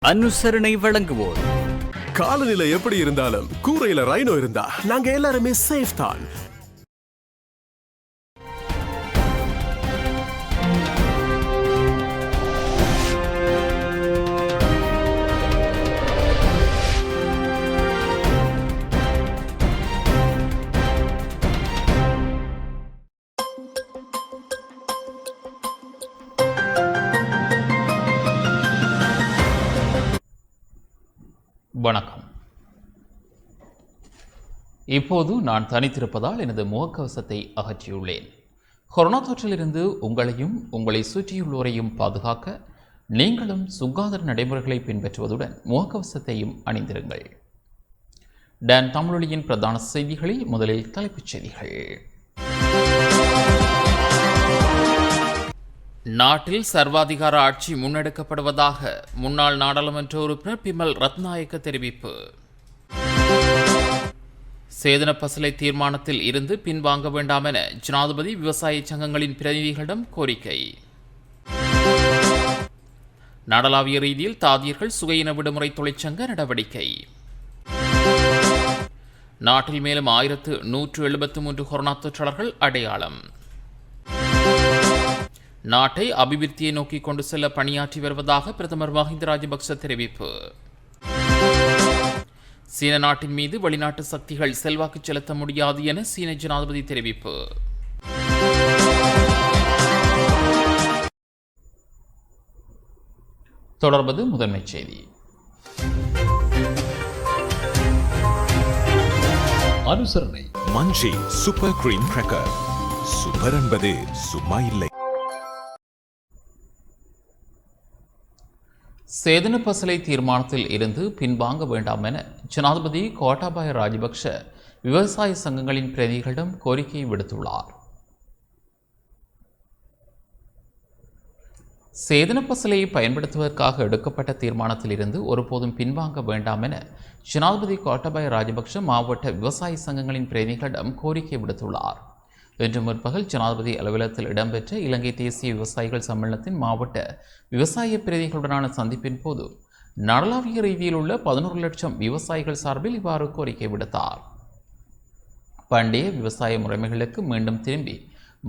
அனுசரணை வழங்குவோர். காலநிலை எப்படி இருந்தாலும் கூரையில ரைனோ இருந்தா நாங்க எல்லாருமே சேஃப் தான். வணக்கம். இப்போது நான் தனித்திருப்பதால் எனது முகக்கவசத்தை அகற்றியுள்ளேன். கொரோனா தொற்றிலிருந்து உங்களையும் உங்களை சுற்றியுள்ளோரையும் பாதுகாக்க நீங்களும் சுகாதார நடைமுறைகளை பின்பற்றுவதுடன் முகக்கவசத்தையும் அணிந்திருங்கள். டான் தமிழொலியின் பிரதான செய்திகளில் முதலில் தலைப்புச் செய்திகள். நாட்டில் சர்வாதிகார ஆட்சி முன்னெடுக்கப்படுவதாக முன்னாள் நாடாளுமன்ற உறுப்பினர் பிமல் ரத்நாயக்க தெரிவிப்பு. சேதன பசலை தீர்மானத்தில் இருந்து பின்வாங்க வேண்டாம் என ஜனாதிபதி விவசாய சங்கங்களின் பிரதிநிதிகளிடம் கோரிக்கை. நாடளாவிய ரீதியில் தாதியர்கள் சுகையின விடுமுறை தொழிற்சங்க நடவடிக்கை. நாட்டில் மேலும் 1173 கொரோனா தொற்றாளர்கள் அடையாளம். நாட்டை அபிவிருத்தியை நோக்கி கொண்டு செல்ல பணியாற்றி வருவதாக பிரதமர் மஹிந்த ராஜபக்ச தெரிவிப்பு. சீன நாட்டின் மீது வெளிநாட்டு சக்திகள் செல்வாக்கு செலுத்த முடியாது என சீன ஜனாதிபதி தெரிவிப்பு. தொடர்பது முதன்மைச் செய்தி. அனுசரணை மஞ்சி சூப்பர் கிரீம் கிராக்கர். சூப்பர் என்பது சும்மா இல்லை. சேதன பசலை தீர்மானத்தில் இருந்து பின்வாங்க வேண்டாம் என ஜனாதிபதி கோட்டாபய ராஜபக்ஷ விவசாய சங்கங்களின் பிரதிநிதிகளிடம் கோரிக்கை விடுத்துள்ளார். சேதன பசலையை பயன்படுத்துவதற்காக எடுக்கப்பட்ட தீர்மானத்தில் இருந்து ஒருபோதும் பின்வாங்க வேண்டாம் என ஜனாதிபதி கோட்டாபய ராஜபக்ஷ மாவட்ட விவசாய சங்கங்களின் பிரதிநிதிகளிடம் கோரிக்கை விடுத்துள்ளார். இன்று முற்பகல் ஜனாதிபதி அலுவலகத்தில் இடம்பெற்ற இலங்கை தேசிய விவசாயிகள் சம்மேளனத்தின் மாவட்ட விவசாய பிரதிநிதிகளுடனான சந்திப்பின் போது நாடளாவிய ரீதியில் உள்ள 11 லட்சம் விவசாயிகள் சார்பில் இவ்வாறு கோரிக்கை விடுத்தார். பண்டைய விவசாய முறைமைகளுக்கு மீண்டும் திரும்பி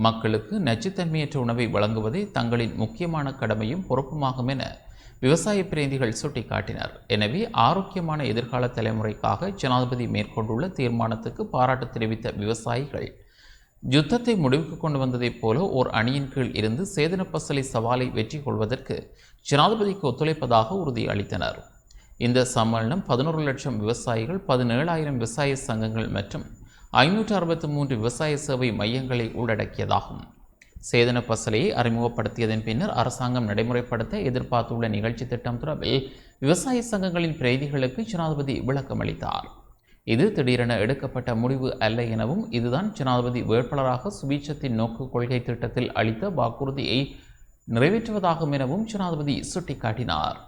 மக்களுக்கு நச்சுத்தன்மையற்ற உணவை வழங்குவதே தங்களின் முக்கியமான கடமையும் பொறுப்புமாகும் என விவசாய பிரதிநிதிகள் சுட்டிக்காட்டினர். எனவே ஆரோக்கியமான எதிர்கால தலைமுறைக்காக ஜனாதிபதி மேற்கொண்டுள்ள தீர்மானத்துக்கு பாராட்டு தெரிவித்த விவசாயிகள் யுத்தத்தை முடிவுக்கு கொண்டு வந்ததைப் போல ஓர் அணியின் கீழ் இருந்து சேதன பசலை சவாலை வெற்றி கொள்வதற்கு ஜனாதிபதிக்கு ஒத்துழைப்பதாக உறுதியளித்தனர். இந்த சம்மேளனம் 11 லட்சம் விவசாயிகள், 17,000 விவசாய சங்கங்கள் மற்றும் 563 விவசாய சேவை மையங்களை உள்ளடக்கியதாகும். சேதன பசலையை அறிமுகப்படுத்தியதன் பின்னர் அரசாங்கம் நடைமுறைப்படுத்த எதிர்பார்த்துள்ள நிகழ்ச்சி திட்டம் தொடர்பில் விவசாய சங்கங்களின் பிரதிநிதிகளுக்கு ஜனாதிபதி விளக்கம் அளித்தார். இது திடீரென எடுக்கப்பட்ட முடிவு அல்ல எனவும் இதுதான் ஜனாதிபதி வேட்பாளராக சுபீட்சத்தின் நோக்கு கொள்கை திட்டத்தில் அளித்த வாக்குறுதியை நிறைவேற்றுவதாகும் எனவும் ஜனாதிபதி சுட்டிக்காட்டினார்.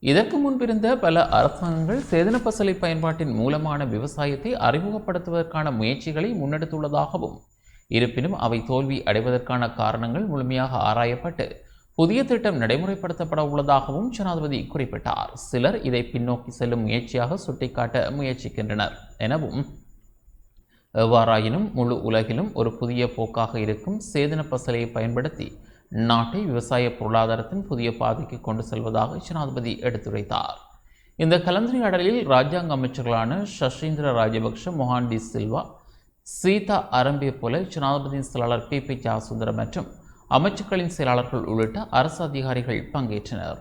இதற்கு முன்பிருந்த பல அரசாங்கங்கள் சேதன பசலை பயன்பாட்டின் மூலமான விவசாயத்தை அறிமுகப்படுத்துவதற்கான முயற்சிகளை முன்னெடுத்துள்ளதாகவும், இருப்பினும் அவை தோல்வி அடைவதற்கான காரணங்கள் முழுமையாக ஆராயப்பட்டு புதிய திட்டம் நடைமுறைப்படுத்தப்பட உள்ளதாகவும் ஜனாதிபதி குறிப்பிட்டார். சிலர் இதை பின்னோக்கி செல்லும் முயற்சியாக சுட்டிக்காட்ட முயற்சிக்கின்றனர் எனவும், எவ்வாறாயினும் முழு உலகிலும் ஒரு புதிய போக்காக இருக்கும் சேதன பசலையை பயன்படுத்தி நாட்டை விவசாய பொருளாதாரத்தின் புதிய பாதைக்கு கொண்டு செல்வதாக ஜனாதிபதி எடுத்துரைத்தார். இந்த கலந்துரையாடலில் ராஜாங்க அமைச்சர்களான சஷீந்திர ராஜபக்ஷ, மொஹான் டி சில்வா, சீதா அரம்பே போல ஜனாதிபதியின் செயலாளர் பி ஜாசுந்தர மற்றும் அமைச்சர்களின் செயலாளர்கள் உள்ளிட்ட அரசு அதிகாரிகள் பங்கேற்றனர்.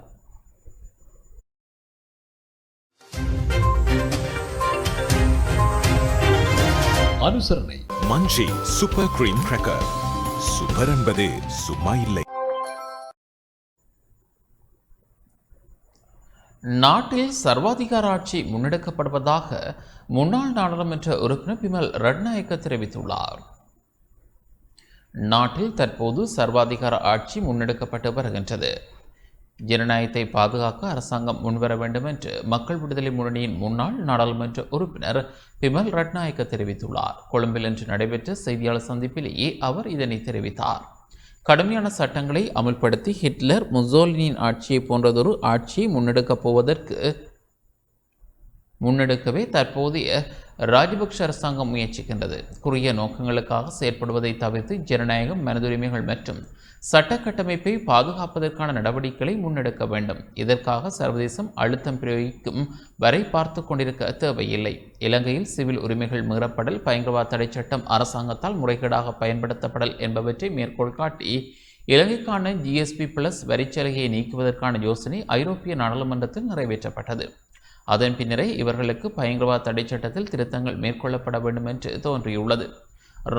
அனுசரணை மஞ்சி சூப்பர் கிரீம் கிராக்கர். சூப்பர் என்பது சும்மா இல்லை. நாட்டில் சர்வாதிகார ஆட்சி முன்னெடுக்கப்படுவதாக முன்னாள் நாடாளுமன்ற உறுப்பினர் பிமல் ரட்நாயக்க தெரிவித்துள்ளார். நாட்டில் தற்போது சர்வாதிகார ஆட்சி முன்னெடுக்கப்பட்டு வருகின்றது. ஜனநாயகத்தை பாதுகாக்க அரசாங்கம் முன்வர வேண்டும் என்று மக்கள் விடுதலை முன்னணியின் முன்னாள் நாடாளுமன்ற உறுப்பினர் பிமல் ரட்நாயக்க தெரிவித்துள்ளார். கொழும்பில் இன்று நடைபெற்ற செய்தியாளர் சந்திப்பிலேயே அவர் இதனை தெரிவித்தார். கடுமையான சட்டங்களை அமுல்படுத்தி ஹிட்லர் முசோலினியின் ஆட்சியை போன்றதொரு ஆட்சியை முன்னெடுக்கவே தற்போதைய ராஜபக்ஷ அரசாங்கம் முயற்சிக்கின்றது. குறுகிய நோக்கங்களுக்காக செயற்படுவதை தவிர்த்து ஜனநாயகம், மனிதுரிமைகள் மற்றும் சட்ட கட்டமைப்பை பாதுகாப்பதற்கான நடவடிக்கைகளை முன்னெடுக்க வேண்டும். இதற்காக சர்வதேசம் அழுத்தம் பிரயோகிக்கும் வரை பார்த்து கொண்டிருக்க தேவையில்லை. இலங்கையில் சிவில் உரிமைகள் மீறப்படல், பயங்கரவாத தடை சட்டம் அரசாங்கத்தால் முறைகேடாக பயன்படுத்தப்படல் என்பவற்றை மேற்கோள் காட்டி இலங்கைக்கான GSP+ வரிச்சலுகையை நீக்குவதற்கான யோசனை ஐரோப்பிய நாடாளுமன்றத்தில் நிறைவேற்றப்பட்டது. அதன் பின்னரே இவர்களுக்கு பயங்கரவாத தடை சட்டத்தில் திருத்தங்கள் மேற்கொள்ளப்பட வேண்டும் என்று தோன்றியுள்ளது.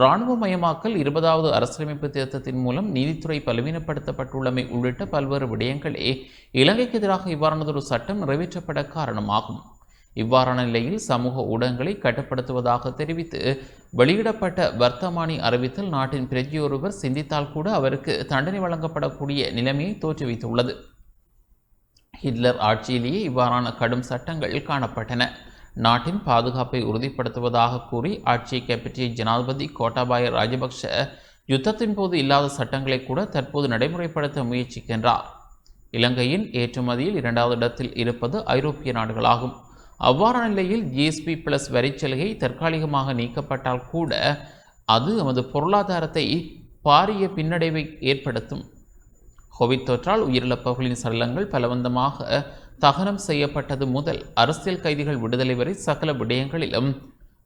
இராணுவமயமாக்கல், 20வது அரசியலமைப்பு திருத்தத்தின் மூலம் நீதித்துறை பலவீனப்படுத்தப்பட்டுள்ளமை உள்ளிட்ட பல்வேறு விடயங்களே இலங்கைக்கு எதிராக இவ்வாறானதொரு சட்டம் நிறைவேற்றப்பட காரணமாகும். இவ்வாறான நிலையில் சமூக ஊடகங்களை கட்டுப்படுத்துவதாக தெரிவித்து வெளியிடப்பட்ட வர்த்தமானி அறிவித்தல் நாட்டின் பிரஜையொருவர் சிந்தித்தால் கூட அவருக்கு தண்டனை வழங்கப்படக்கூடிய நிலைமையை தோற்றுவித்துள்ளது. ஹிட்லர் ஆட்சியிலேயே இவ்வாறான கடும் சட்டங்கள் காணப்பட்டன. நாட்டின் பாதுகாப்பை உறுதிப்படுத்துவதாக கூறி ஆட்சியை கைப்பற்றிய ஜனாதிபதி கோட்டாபாய ராஜபக்ஷ யுத்தத்தின் போது இல்லாத சட்டங்களை கூட தற்போது நடைமுறைப்படுத்த முயற்சிக்கின்றார். இலங்கையின் ஏற்றுமதியில் 2வது இடத்தில் இருப்பது ஐரோப்பிய நாடுகளாகும். அவ்வாறான நிலையில் GSP+ வரிச்சலுகை தற்காலிகமாக நீக்கப்பட்டால் கூட அது நமது பொருளாதாரத்தை பாரிய பின்னடைவை ஏற்படுத்தும். கோவிட் தொற்றால் உயிரிழப்பவர்களின் சடலங்கள் பலவந்தமாக தகனம் செய்யப்பட்டது முதல் அரசியல் கைதிகள் விடுதலை வரை சகல விடயங்களிலும்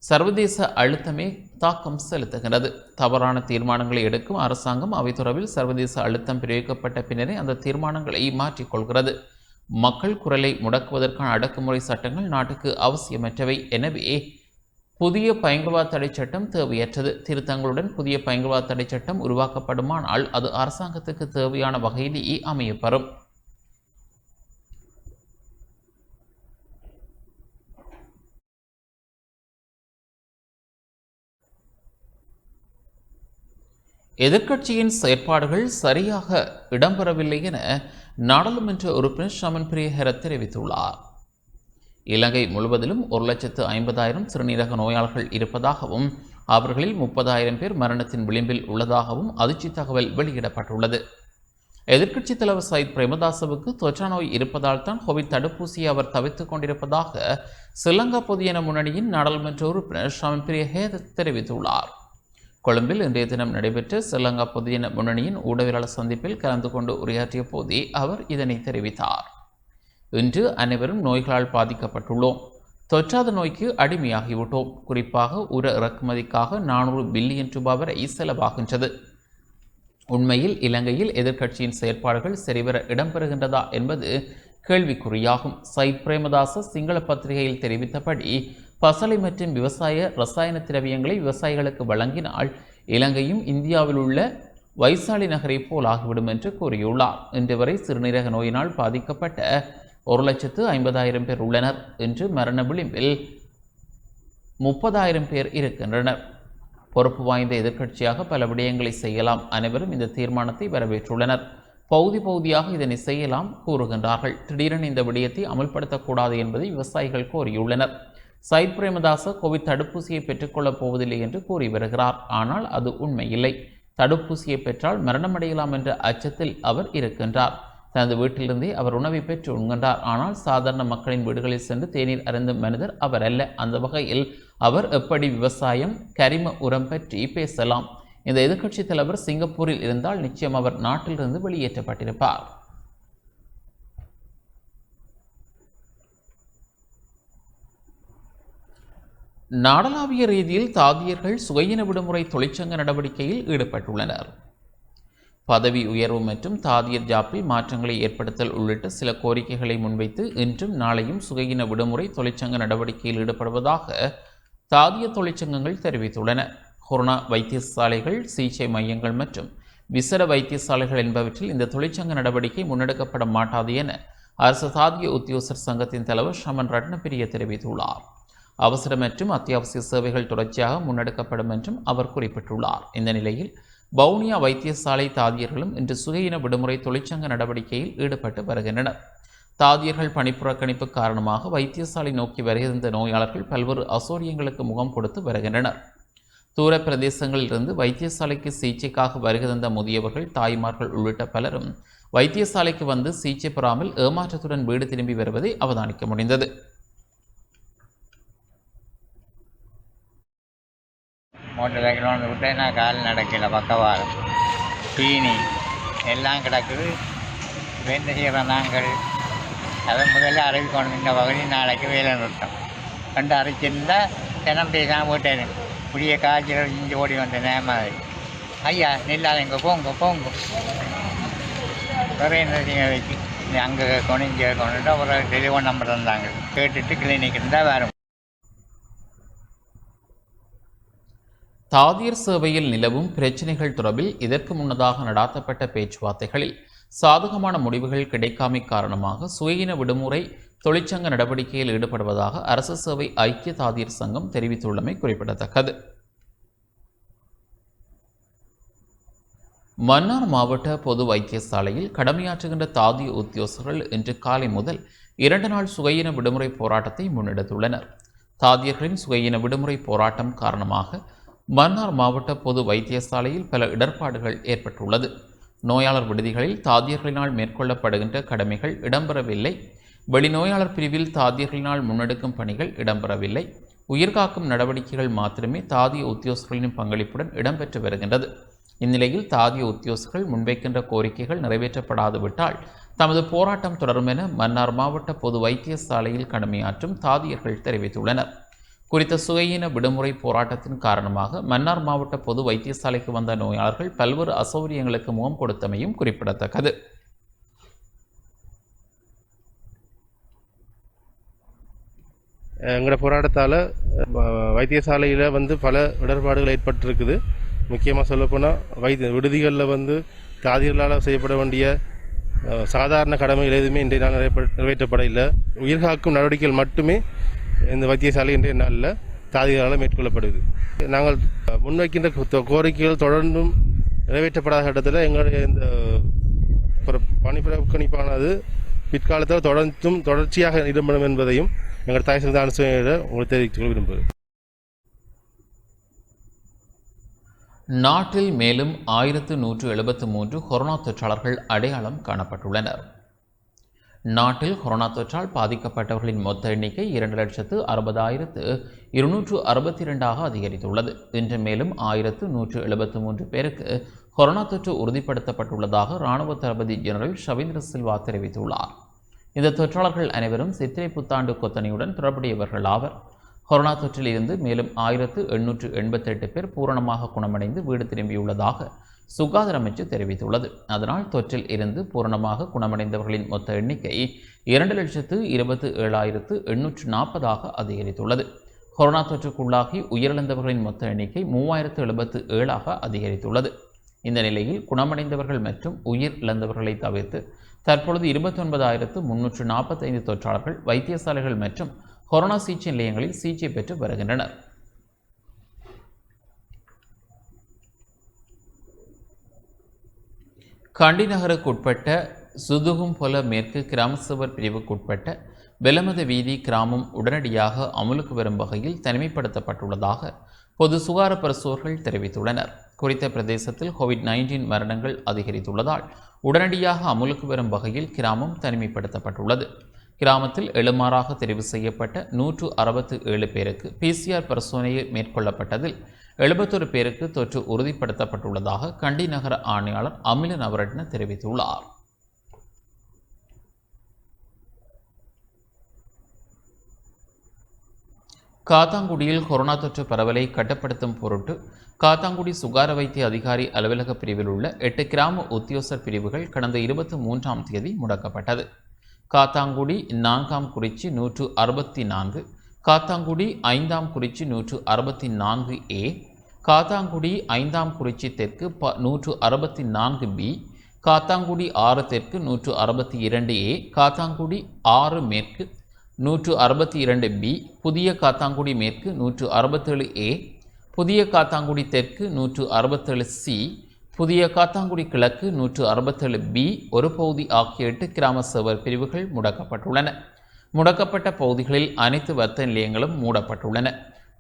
சர்வதேச அழுத்தமே தாக்கம் செலுத்துகிறது. தவறான தீர்மானங்களை எடுக்கும் அரசாங்கம் அவை தொடர்பில் சர்வதேச அழுத்தம் பிரயோகிக்கப்பட்ட பின்னரே அந்த தீர்மானங்களை மாற்றிக்கொள்கிறது. மக்கள் குரலை முடக்குவதற்கான அடக்குமுறை சட்டங்கள் நாட்டுக்கு அவசியமற்றவை. எனவே புதிய பயங்கரவாத தடை சட்டம் தேவையற்றது. திருத்தங்களுடன் புதிய பயங்கரவாத தடை சட்டம் உருவாக்கப்படுமானால் அது அரசாங்கத்துக்கு தேவையான வகையிலேயே அமையப்பெறும். எதிர்க்கட்சியின் செயற்பாடுகள் சரியாக இடம்பெறவில்லை என நாடாளுமன்ற உறுப்பினர் ஷமன் பிரியஹர தெரிவித்துள்ளார். இலங்கை முழுவதிலும் 1,50,000 சிறுநீரக நோயாளர்கள் இருப்பதாகவும் அவர்களில் 30,000 பேர் மரணத்தின் விளிம்பில் உள்ளதாகவும் அதிர்ச்சி தகவல் வெளியிடப்பட்டுள்ளது. எதிர்க்கட்சித் தலைவர் சயித் பிரேமதாசவுக்கு தொற்றா நோய் இருப்பதால் தான் கோவிட் தடுப்பூசியை அவர் தவிர்த்துக் கொண்டிருப்பதாக ஸ்ரீலங்கா பொதுஜன முன்னணியின் நாடாளுமன்ற உறுப்பினர் ஷமன் பிரியஹர தெரிவித்துள்ளார். கொழும்பில் இன்றைய தினம் நடைபெற்ற ஸ்ரீலங்கா பொதுஜன முன்னணியின் ஊடகவியலாளர் சந்திப்பில் கலந்து கொண்டு உரையாற்றிய போதே அவர் இதனை தெரிவித்தார். இன்று அனைவரும் நோய்களால் பாதிக்கப்பட்டுள்ளோம். தொற்றாத நோய்க்கு அடிமையாகிவிட்டோம். குறிப்பாக உர இறக்குமதிக்காக 400 பில்லியன் ரூபாய் வரை செலவாகின்றது. உண்மையில் இலங்கையில் எதிர்க்கட்சியின் செயற்பாடுகள் சரிவர இடம்பெறுகின்றதா என்பது கேள்விக்குறியாகும். சயித் பிரேமதாச சிங்கள பத்திரிகையில் தெரிவித்தபடி பசலை மற்றும் விவசாய ரசாயன திரவியங்களை விவசாயிகளுக்கு வழங்கினால் இலங்கையும் இந்தியாவில் உள்ள வைசாலி நகரை போல் ஆகிவிடும் என்று கூறியுள்ளார். இன்று வரை சிறுநீரக நோயினால் பாதிக்கப்பட்ட 1,50,000 பேர் உள்ளனர் என்று மரண விளிம்பில் 30,000 பேர் இருக்கின்றனர். பொறுப்பு வாய்ந்த எதிர்க்கட்சியாக பல விடயங்களை செய்யலாம். அனைவரும் இந்த தீர்மானத்தை வரவேற்றுள்ளனர். பகுதியாக இதனை செய்யலாம் கூறுகின்றார்கள். திடீரென இந்த விடயத்தை அமல்படுத்தக்கூடாது என்பதை விவசாயிகள் கோரியுள்ளனர். சயித் பிரேமதாச கோவிட் தடுப்பூசியை பெற்றுக்கொள்ளப் போவதில்லை என்று கூறி வருகிறார். ஆனால் அது உண்மையில்லை. தடுப்பூசியை பெற்றால் மரணமடையலாம் என்ற அச்சத்தில் அவர் இருக்கின்றார். தனது வீட்டிலிருந்தே அவர் உணவை பெற்று உண்கின்றார். ஆனால் சாதாரண மக்களின் வீடுகளில் சென்று தேநீர் அருந்தும் மனிதர் அவர் அல்ல. அந்த வகையில் அவர் எப்படி விவசாயம், கரிம உரம் பற்றி பேசலாம்? இந்த எதிர்க்கட்சி தலைவர் சிங்கப்பூரில் இருந்தால் நிச்சயம் அவர் நாட்டிலிருந்து வெளியேற்றப்பட்டிருப்பார். நாடளாவிய ரீதியில் தாதியர்கள் சுகையின விடுமுறை தொழிற்சங்க நடவடிக்கையில் ஈடுபட்டுள்ளனர். பதவி உயர்வு மற்றும் தாதியர் ஜாப்பில் மாற்றங்களை ஏற்படுத்தல் உள்ளிட்ட சில கோரிக்கைகளை முன்வைத்து இன்றும் நாளையும் சுகையின விடுமுறை தொழிற்சங்க நடவடிக்கையில் ஈடுபடுவதாக தாதியர் தொழிற்சங்கங்கள் தெரிவித்துள்ளன. கொரோனா வைத்தியசாலைகள், சிகிச்சை மையங்கள் மற்றும் விசேட வைத்தியசாலைகள் என்பவற்றில் இந்த தொழிற்சங்க நடவடிக்கை முன்னெடுக்கப்பட மாட்டாது என அரசு தாதிய உத்தியோகஸ்தர் சங்கத்தின் தலைவர் ஷமன் ரட்னபிரிய தெரிவித்துள்ளார். அவசர மற்றும் அத்தியாவசிய சேவைகள் தொடர்ச்சியாக முன்னெடுக்கப்படும் என்றும் அவர் குறிப்பிட்டுள்ளார். இந்த நிலையில் வவுனியா வைத்தியசாலை தாதியர்களும் இன்று சுகையின விடுமுறை தொழிற்சங்க நடவடிக்கையில் ஈடுபட்டு வருகின்றனர். தாதியர்கள் பணிப்புறக்கணிப்பு காரணமாக வைத்தியசாலை நோக்கி வருகின்ற நோயாளர்கள் பல்வேறு அசௌரியங்களுக்கு முகம் கொடுத்து வருகின்றனர். தூர பிரதேசங்களிலிருந்து வைத்தியசாலைக்கு சிகிச்சைக்காக வருகை தந்த முதியவர்கள், தாய்மார்கள் உள்ளிட்ட பலரும் வைத்தியசாலைக்கு வந்து சிகிச்சை பெறாமல் ஏமாற்றத்துடன் வீடு திரும்பி வருவதை அவதானிக்க முடிந்தது. மோட்டர் சைக்கிள் வந்து விட்டு நான் கால் நடக்கல, பக்கவாதம் தீனி எல்லாம் கிடக்குது. வேந்த செய்கிற நாங்கள் அதை முதல்ல அறிவிக்கணும், இந்த பகுதி நாளைக்கு வேலை நிறுத்தம் கண்டு அறிச்சிருந்தால் தினம் பேசாமல் போட்டேன். புதிய காய்ச்சல் இஞ்சி ஓடி வந்த நேரம் ஐயா நெல்லாதங்க போங்க போங்க வேறு என்ன செய்ய வச்சு அங்கே கொண்டு கொண்டுட்டு ஒரு டெலிஃபோன் நம்பர் தந்தாங்க, கேட்டுட்டு கிளினிக் இருந்தால் வரும். தாதியர் சேவையில் நிலவும் பிரச்சினைகள் தொடர்பில் இதற்கு முன்னதாக நடாத்தப்பட்ட பேச்சுவார்த்தைகளில் சாதகமான முடிவுகள் கிடைக்காமை காரணமாக சுயயின விடுமுறை தொழிற்சங்க நடவடிக்கையில் ஈடுபடுவதாக அரசு சேவை ஐக்கிய தாதியர் சங்கம் தெரிவித்துள்ளமை குறிப்பிடத்தக்கது. மன்னார் மாவட்ட பொது வைத்தியசாலையில் கடமையாற்றுகின்ற தாதிய உத்தியோகஸ்தர்கள் இன்று காலை முதல் 2 நாள் சுயயின விடுமுறை போராட்டத்தை முன்னெடுத்துள்ளனர். தாதியர்களின் சுயயின விடுமுறை போராட்டம் காரணமாக மன்னார் மாவட்ட பொது வைத்தியசாலையில் பல இடர்பாடுகள் ஏற்பட்டுள்ளது. நோயாளர் விடுதிகளில் தாதியர்களினால் மேற்கொள்ளப்படுகின்ற கடமைகள் இடம்பெறவில்லை. வெளிநோயாளர் பிரிவில் தாதியர்களினால் முன்னெடுக்கும் பணிகள் இடம்பெறவில்லை. உயிர்காக்கும் நடவடிக்கைகள் மாத்திரமே தாதிய உத்தியோகஸ்தர்களின் பங்களிப்புடன் இடம்பெற்று வருகின்றது. இந்நிலையில் தாதிய உத்தியோகஸ்தர்கள் முன்வைக்கின்ற கோரிக்கைகள் நிறைவேற்றப்படாது விட்டால் தமது போராட்டம் தொடரும் என மன்னார் மாவட்ட பொது வைத்தியசாலையில் கடமையாற்றும் தாதியர்கள் தெரிவித்துள்ளனர். குறித்த சுயயின விடுமுறை போராட்டத்தின் காரணமாக மன்னார் மாவட்ட பொது வைத்தியசாலைக்கு வந்த நோயாளர்கள் பல்வேறு அசௌகரியங்களுக்கு முகம் கொடுத்தமையும் குறிப்பிடத்தக்கது. எங்களோட போராட்டத்தால் வைத்தியசாலையில் பல இடர்பாடுகள் ஏற்பட்டிருக்குது. முக்கியமாக சொல்லப்போனால் விடுதிகளில் தாதியர்களால் செய்யப்பட வேண்டிய சாதாரண கடமைகள் எதுவுமே இன்றைய நாள் நிறைவேற்றப்பட இல்லை. உயிர்காக்கும் நடவடிக்கைகள் மட்டுமே இந்த வைத்தியசாலை இன்றைய நாளில் தாதிகளால் மேற்கொள்ளப்படுது. நாங்கள் முன்வைக்கின்ற கோரிக்கைகள் தொடர்ந்தும் நிறைவேற்றப்படாத கட்டத்தில் எங்களுடைய இந்த பணிப்புறக்கணிப்பானது பிற்காலத்தில் தொடர்ச்சியாக இடம்பெறும் என்பதையும் எங்கள் தாய் சங்க அனுசரிட உங்களுக்கு தெரிவித்துக் விரும்புகிறேன். நாட்டில் மேலும் 1173 கொரோனா தொற்றாளர்கள் அடையாளம் காணப்பட்டுள்ளனர். நாட்டில் கொரோனா தொற்றால் பாதிக்கப்பட்டவர்களின் மொத்த எண்ணிக்கை 2,60,262 அதிகரித்துள்ளது. இன்று மேலும் 1173 பேருக்கு கொரோனா தொற்று உறுதிப்படுத்தப்பட்டுள்ளதாக இராணுவ தளபதி ஜெனரல் ஷவேந்திர சில்வா தெரிவித்துள்ளார். இந்த தொற்றாளர்கள் அனைவரும் சித்திரை புத்தாண்டு கொத்தனையுடன் தொடர்புடையவர்கள் ஆவர். கொரோனா தொற்றில் இருந்து மேலும் 1888 பேர் பூரணமாக குணமடைந்து வீடு திரும்பியுள்ளதாக சுகாதார அமைச்சு தெரிவித்துள்ளது. அதனால் தொற்றில் இருந்து பூரணமாக குணமடைந்தவர்களின் மொத்த எண்ணிக்கை 2,27,840 அதிகரித்துள்ளது. கொரோனா தொற்றுக்குள்ளாகி உயிரிழந்தவர்களின் மொத்த எண்ணிக்கை 3,077 அதிகரித்துள்ளது. இந்த நிலையில் குணமடைந்தவர்கள் மற்றும் உயிர் இழந்தவர்களை தவிர்த்து தற்பொழுது 29,345 தொற்றாளர்கள் வைத்தியசாலைகள் மற்றும் கொரோனா சிகிச்சை நிலையங்களில் சிகிச்சை பெற்று வருகின்றனர். கண்டி நகருக்குட்பட்ட சுதுகும்பொல மேற்கு கிராம சபர் பிரிவுக்குட்பட்ட வெலமத வீதி கிராமம் உடனடியாக அமுலுக்கு வரும் வகையில் தனிமைப்படுத்தப்பட்டுள்ளதாக பொது சுகாதார பரிசோதகர்கள் தெரிவித்துள்ளனர். குறித்த பிரதேசத்தில் கோவிட்-19 மரணங்கள் அதிகரித்துள்ளதால் உடனடியாக அமுலுக்கு வரும் வகையில் கிராமம் தனிமைப்படுத்தப்பட்டுள்ளது. கிராமத்தில் எழுமாறாக தெரிவு செய்யப்பட்ட 167 பேருக்கு PCR பரிசோதனை மேற்கொள்ளப்பட்டதில் 71 பேருக்கு தொற்று உறுதிப்படுத்தப்பட்டுள்ளதாக கண்டி நகர ஆணையாளர் அமில நவரட்ன தெரிவித்துள்ளார். காத்தாங்குடியில் கொரோனா தொற்று பரவலை கட்டுப்படுத்தும் பொருட்டு காத்தாங்குடி சுகாதார வைத்திய அதிகாரி அலுவலக பிரிவில் உள்ள 8 கிராம உத்தியோகஸ்தர் பிரிவுகள் கடந்த 23ஆம் தேதி முடக்கப்பட்டது. காத்தாங்குடி 4ஆம் குறிச்சி 164, காத்தாங்குடி 5ஆம் குறிச்சி 164A, காத்தாங்குடி 5ஆம் குறிச்சி தெற்கு 164B, காத்தாங்குடி 6 தெற்கு 162A, காத்தாங்குடி 6 மேற்கு 162B, புதிய காத்தாங்குடி மேற்கு 167A, புதிய காத்தாங்குடி தெற்கு 167C, புதிய காத்தாங்குடி கிழக்கு 167B ஒரு பகுதி ஆகிய 8 கிராம சேவர் பிரிவுகள் முடக்கப்பட்டுள்ளன. முடக்கப்பட்ட பகுதிகளில் அனைத்து வர்த்தக நிலையங்களும் மூடப்பட்டுள்ளன.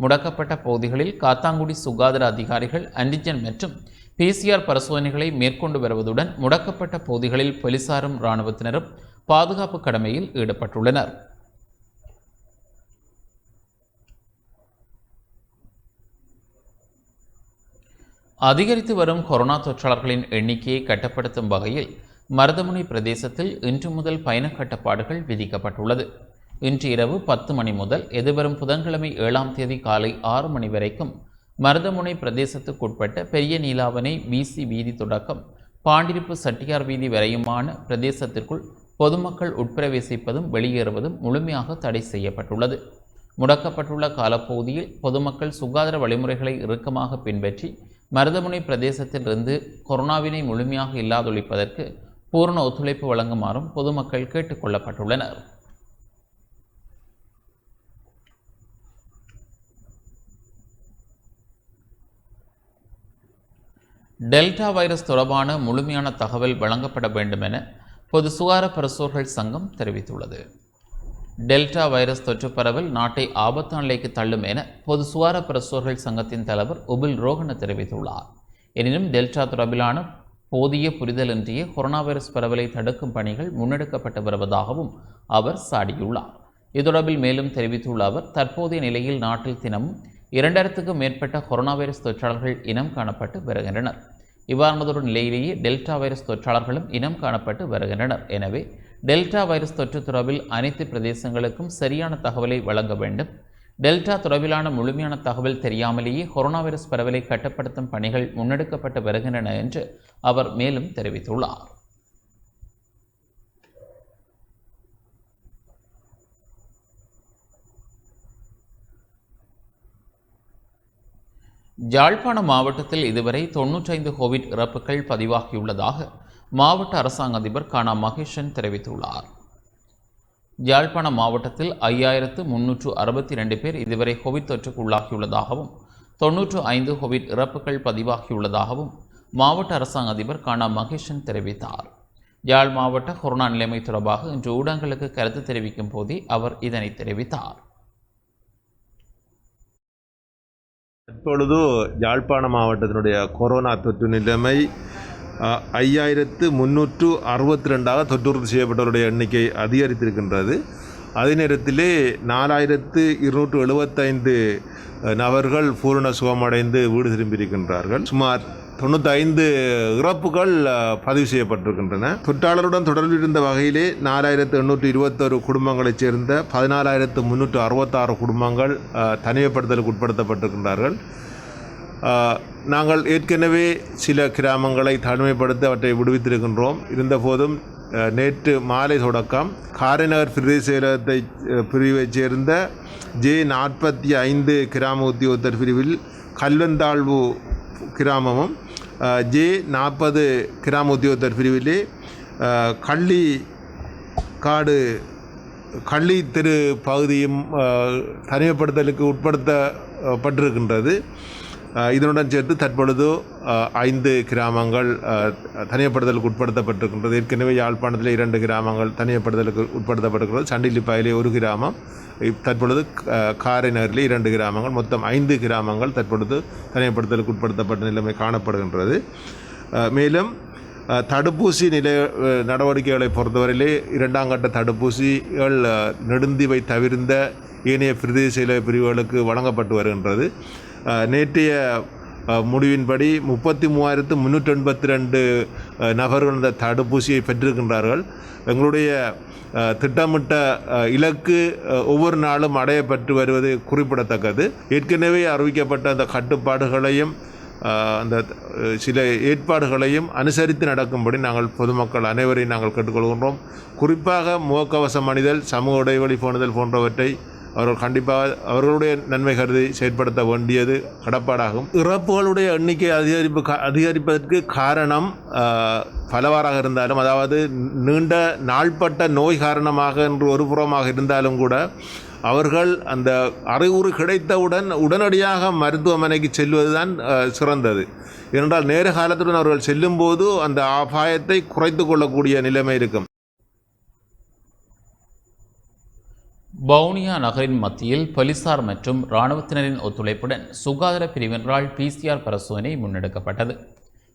முடக்கப்பட்ட பகுதிகளில் காத்தாங்குடி சுகாதார அதிகாரிகள் ஆன்டிஜன் மற்றும் PCR பரிசோதனைகளை மேற்கொண்டு வருவதுடன் முடக்கப்பட்ட பகுதிகளில் போலீசாரும் இராணுவத்தினரும் பாதுகாப்பு கடமையில் ஈடுபட்டுள்ளனர். அதிகரித்து வரும் கொரோனா தொற்றாளர்களின் எண்ணிக்கையை கட்டுப்படுத்தும் வகையில் மருதமுனை பிரதேசத்தில் இன்று முதல் பயண கட்டுப்பாடுகள் விதிக்கப்பட்டுள்ளது. இன்று இரவு 10 மணி முதல் எதிர்வரும் புதன்கிழமை 7ஆம் தேதி காலை 6 மணி வரைக்கும் மருதமுனை பிரதேசத்துக்குட்பட்ட பெரிய நீலாவணை பிசி வீதி தொடக்கம் பாண்டிருப்பு சட்டியார் வீதி வரையுமான பிரதேசத்திற்குள் பொதுமக்கள் உட்பிரவேசிப்பதும் வெளியேறுவதும் முழுமையாக தடை செய்யப்பட்டுள்ளது. முடக்கப்பட்டுள்ள காலப்பகுதியில் பொதுமக்கள் சுகாதார வழிமுறைகளை இறுக்கமாக பின்பற்றி மருதமுனை பிரதேசத்திலிருந்து கொரோனாவினை முழுமையாக இல்லாதொழிப்பதற்கு பூரண ஒத்துழைப்பு வழங்குமாறும் பொதுமக்கள் கேட்டுக் கொள்ளப்பட்டுள்ளனர். டெல்டா வைரஸ் தொடர்பான முழுமையான தகவல் வழங்கப்பட வேண்டும் என பொது சுகாதார பரிசோதகர்கள் சங்கம் தெரிவித்துள்ளது. டெல்டா வைரஸ் தொற்று பரவல் நாட்டை ஆபத்தான நிலைக்கு தள்ளும் என பொது சுகாதார பரிசோதகர்கள் சங்கத்தின் தலைவர் உபில் ரோகன தெரிவித்துள்ளார். எனினும் டெல்டா தொடர்பிலான போதிய புரிதலின்றிய கொரோனா வைரஸ் பரவலை தடுக்கும் பணிகள் முன்னெடுக்கப்பட்டு வருவதாகவும் அவர் சாடியுள்ளார். இது தொடர்பில் மேலும் தெரிவித்துள்ள அவர், தற்போதைய நிலையில் நாட்டில் தினமும் 2000க்கும் மேற்பட்ட கொரோனா வைரஸ் தொற்றாளர்கள் இனம் காணப்பட்டு வருகின்றனர். இவ்வாறானதொரு நிலையிலேயே டெல்டா வைரஸ் தொற்றாளர்களும் இனம் காணப்பட்டு வருகின்றனர். எனவே டெல்டா வைரஸ் தொற்று தொடர்பில் அனைத்து பிரதேசங்களுக்கும் சரியான தகவலை வழங்க வேண்டும். டெல்டா தொடர்பிலான முழுமையான தகவல் தெரியாமலேயே கொரோனா வைரஸ் பரவலை கட்டுப்படுத்தும் பணிகள் முன்னெடுக்கப்பட்டு வருகின்றன என்று அவர் மேலும் தெரிவித்துள்ளார். யாழ்ப்பாண மாவட்டத்தில் இதுவரை 95 கோவிட் இறப்புகள் பதிவாகியுள்ளதாக மாவட்ட அரசாங்க அதிபர் கானா மகேஷன் தெரிவித்துள்ளார். யாழ்ப்பாண மாவட்டத்தில் 5362 பேர் இதுவரை கோவிட் தொற்றுக்கு உள்ளாகியுள்ளதாகவும் 95 கோவிட் இறப்புகள் பதிவாகியுள்ளதாகவும் மாவட்ட அரசாங்க அதிபர் கானா மகேஷன் தெரிவித்தார். யாழ் மாவட்ட கொரோனா நிலைமை தொடர்பாக இன்று ஊடகங்களுக்கு கருத்து தெரிவிக்கும் போதே அவர் இதனை தெரிவித்தார். தற்பொழுது யாழ்ப்பாண மாவட்டத்தினுடைய கொரோனா தொற்று நிலைமை 5362 தொற்றுறுதி செய்யப்பட்டவருடைய எண்ணிக்கை அதிகரித்திருக்கின்றது. அதே நேரத்திலே 4275 நபர்கள் பூரண சுகமடைந்து வீடு திரும்பியிருக்கின்றார்கள். சுமார் 95 இறப்புகள் பதிவு செய்யப்பட்டிருக்கின்றன. தொற்றாளருடன் தொடர்பில் இருந்த வகையிலே 4821 குடும்பங்களைச் சேர்ந்த 14366 குடும்பங்கள் தனிமைப்படுத்தலுக்கு உட்படுத்தப்பட்டிருக்கின்றார்கள். நாங்கள் ஏற்கனவே சில கிராமங்களை தனிமைப்படுத்தி அவற்றை விடுவித்திருக்கின்றோம். இருந்தபோதும் நேற்று மாலை தொடக்கம் காரைநகர் பிரதேச செயலகத்தை பிரிவைச் சேர்ந்த J45 கிராம உத்தியோகத்தர் பிரிவில் கல்வந்தாழ்வு கிராமமும் J40 கிராம உத்தியோகத்தர் பிரிவிலே கள்ளி தெரு பகுதியும் தனிமைப்படுத்தலுக்கு உட்படுத்தப்பட்டிருக்கின்றது. இதனுடன் சேர்த்து தற்பொழுது 5 கிராமங்கள் தனிமைப்படுத்தலுக்கு உட்படுத்தப்பட்டிருக்கின்றது. ஏற்கனவே யாழ்ப்பாணத்தில் 2 கிராமங்கள் தனிமைப்படுத்தலுக்கு உட்படுத்தப்பட்டிருக்கிறது. சண்டிலிப்பாயிலே 1 கிராமம், தற்பொழுது காரைநகரிலே 2 கிராமங்கள், மொத்தம் 5 கிராமங்கள் தற்பொழுது தனிமைப்படுத்தலுக்கு உட்படுத்தப்பட்ட நிலைமை காணப்படுகின்றது. மேலும் தடுப்பூசி நடவடிக்கைகளை பொறுத்தவரையிலே 2ஆம் கட்ட தடுப்பூசிகள் நெடுந்தீவை தவிர்ந்த ஏனைய பிரதேச செயலக பிரிவுகளுக்கு வழங்கப்பட்டு வருகின்றது. நேற்றைய முடிவின்படி 33,382 நபர்கள் இந்த தடுப்பூசியை பெற்றிருக்கின்றார்கள். எங்களுடைய திட்டமிட்ட இலக்கு ஒவ்வொரு நாளும் அடையப்பட்டு வருவது குறிப்பிடத்தக்கது. ஏற்கனவே அறிவிக்கப்பட்ட அந்த கட்டுப்பாடுகளையும் அந்த சில ஏற்பாடுகளையும் அனுசரித்து நடக்கும்படி நாங்கள் பொதுமக்கள் அனைவரையும் நாங்கள் கேட்டுக்கொள்கின்றோம். குறிப்பாக முகக்கவசம் அணிதல், சமூக இடைவெளி பேணுதல் போன்றவற்றை அவர்கள் கண்டிப்பாக அவர்களுடைய நன்மை கருதி செயற்படுத்த வேண்டியது கடப்பாடாகும். இறப்புகளுடைய எண்ணிக்கை அதிகரிப்பதற்கு காரணம் பலவாறாக இருந்தாலும், அதாவது நீண்ட நாள்பட்ட நோய் காரணமாக என்று ஒரு புறமாக இருந்தாலும் கூட அவர்கள் அந்த அறிகுறி கிடைத்தவுடன் உடனடியாக மருத்துவமனைக்கு செல்வதுதான் சிறந்தது. ஏனென்றால் நேர காலத்துடன் அவர்கள் செல்லும்போது அந்த அபாயத்தை குறைத்து கொள்ளக்கூடிய நிலைமை இருக்கும். வவுனியா நகரின் மத்தியில் போலீசார் மற்றும் இராணுவத்தினரின் ஒத்துழைப்புடன் சுகாதார பிரிவினரால் PCR பரிசோதனை முன்னெடுக்கப்பட்டது.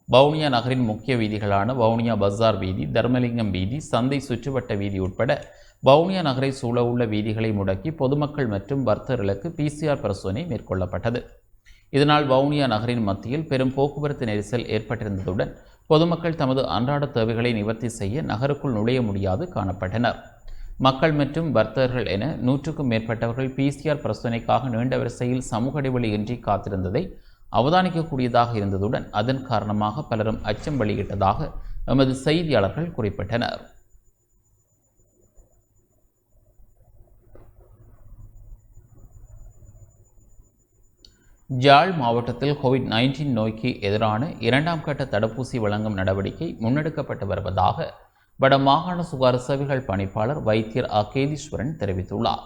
வவுனியா நகரின் முக்கிய வீதிகளான வவுனியா பஜார் வீதி, தர்மலிங்கம் வீதி, சந்தை சுற்றுவட்ட வீதி உட்பட வவுனியா நகரை சூழவுள்ள வீதிகளை முடக்கி பொதுமக்கள் மற்றும் வர்த்தகர்களுக்கு PCR பரிசோதனை மேற்கொள்ளப்பட்டது. இதனால் வவுனியா நகரின் மத்தியில் பெரும் போக்குவரத்து நெரிசல் ஏற்பட்டிருந்ததுடன் பொதுமக்கள் தமது அன்றாட தேவைகளை நிவர்த்தி செய்ய நகருக்குள் நுழைய முடியாது காணப்பட்டனர். மக்கள் மற்றும் வர்த்தகர்கள் என 100க்கும் மேற்பட்டவர்கள் PCR பரிசோதனைக்காக நீண்ட வரிசையில் சமூக இடைவெளி இன்றி காத்திருந்ததை அவதானிக்கக்கூடியதாக இருந்ததுடன் அதன் காரணமாக பலரும் அச்சம் வெளியிட்டதாக எமது செய்தியாளர்கள் குறிப்பிட்டனர். யாழ் மாவட்டத்தில் COVID-19 நோய்க்கு எதிரான 2ஆம் கட்ட தடுப்பூசி வழங்கும் நடவடிக்கை முன்னெடுக்கப்பட்டு வருவதாக வடமாகாண சுகாதார சேவைகள் பணிப்பாளர் வைத்தியர் கேதீஸ்வரன் தெரிவித்துள்ளார்.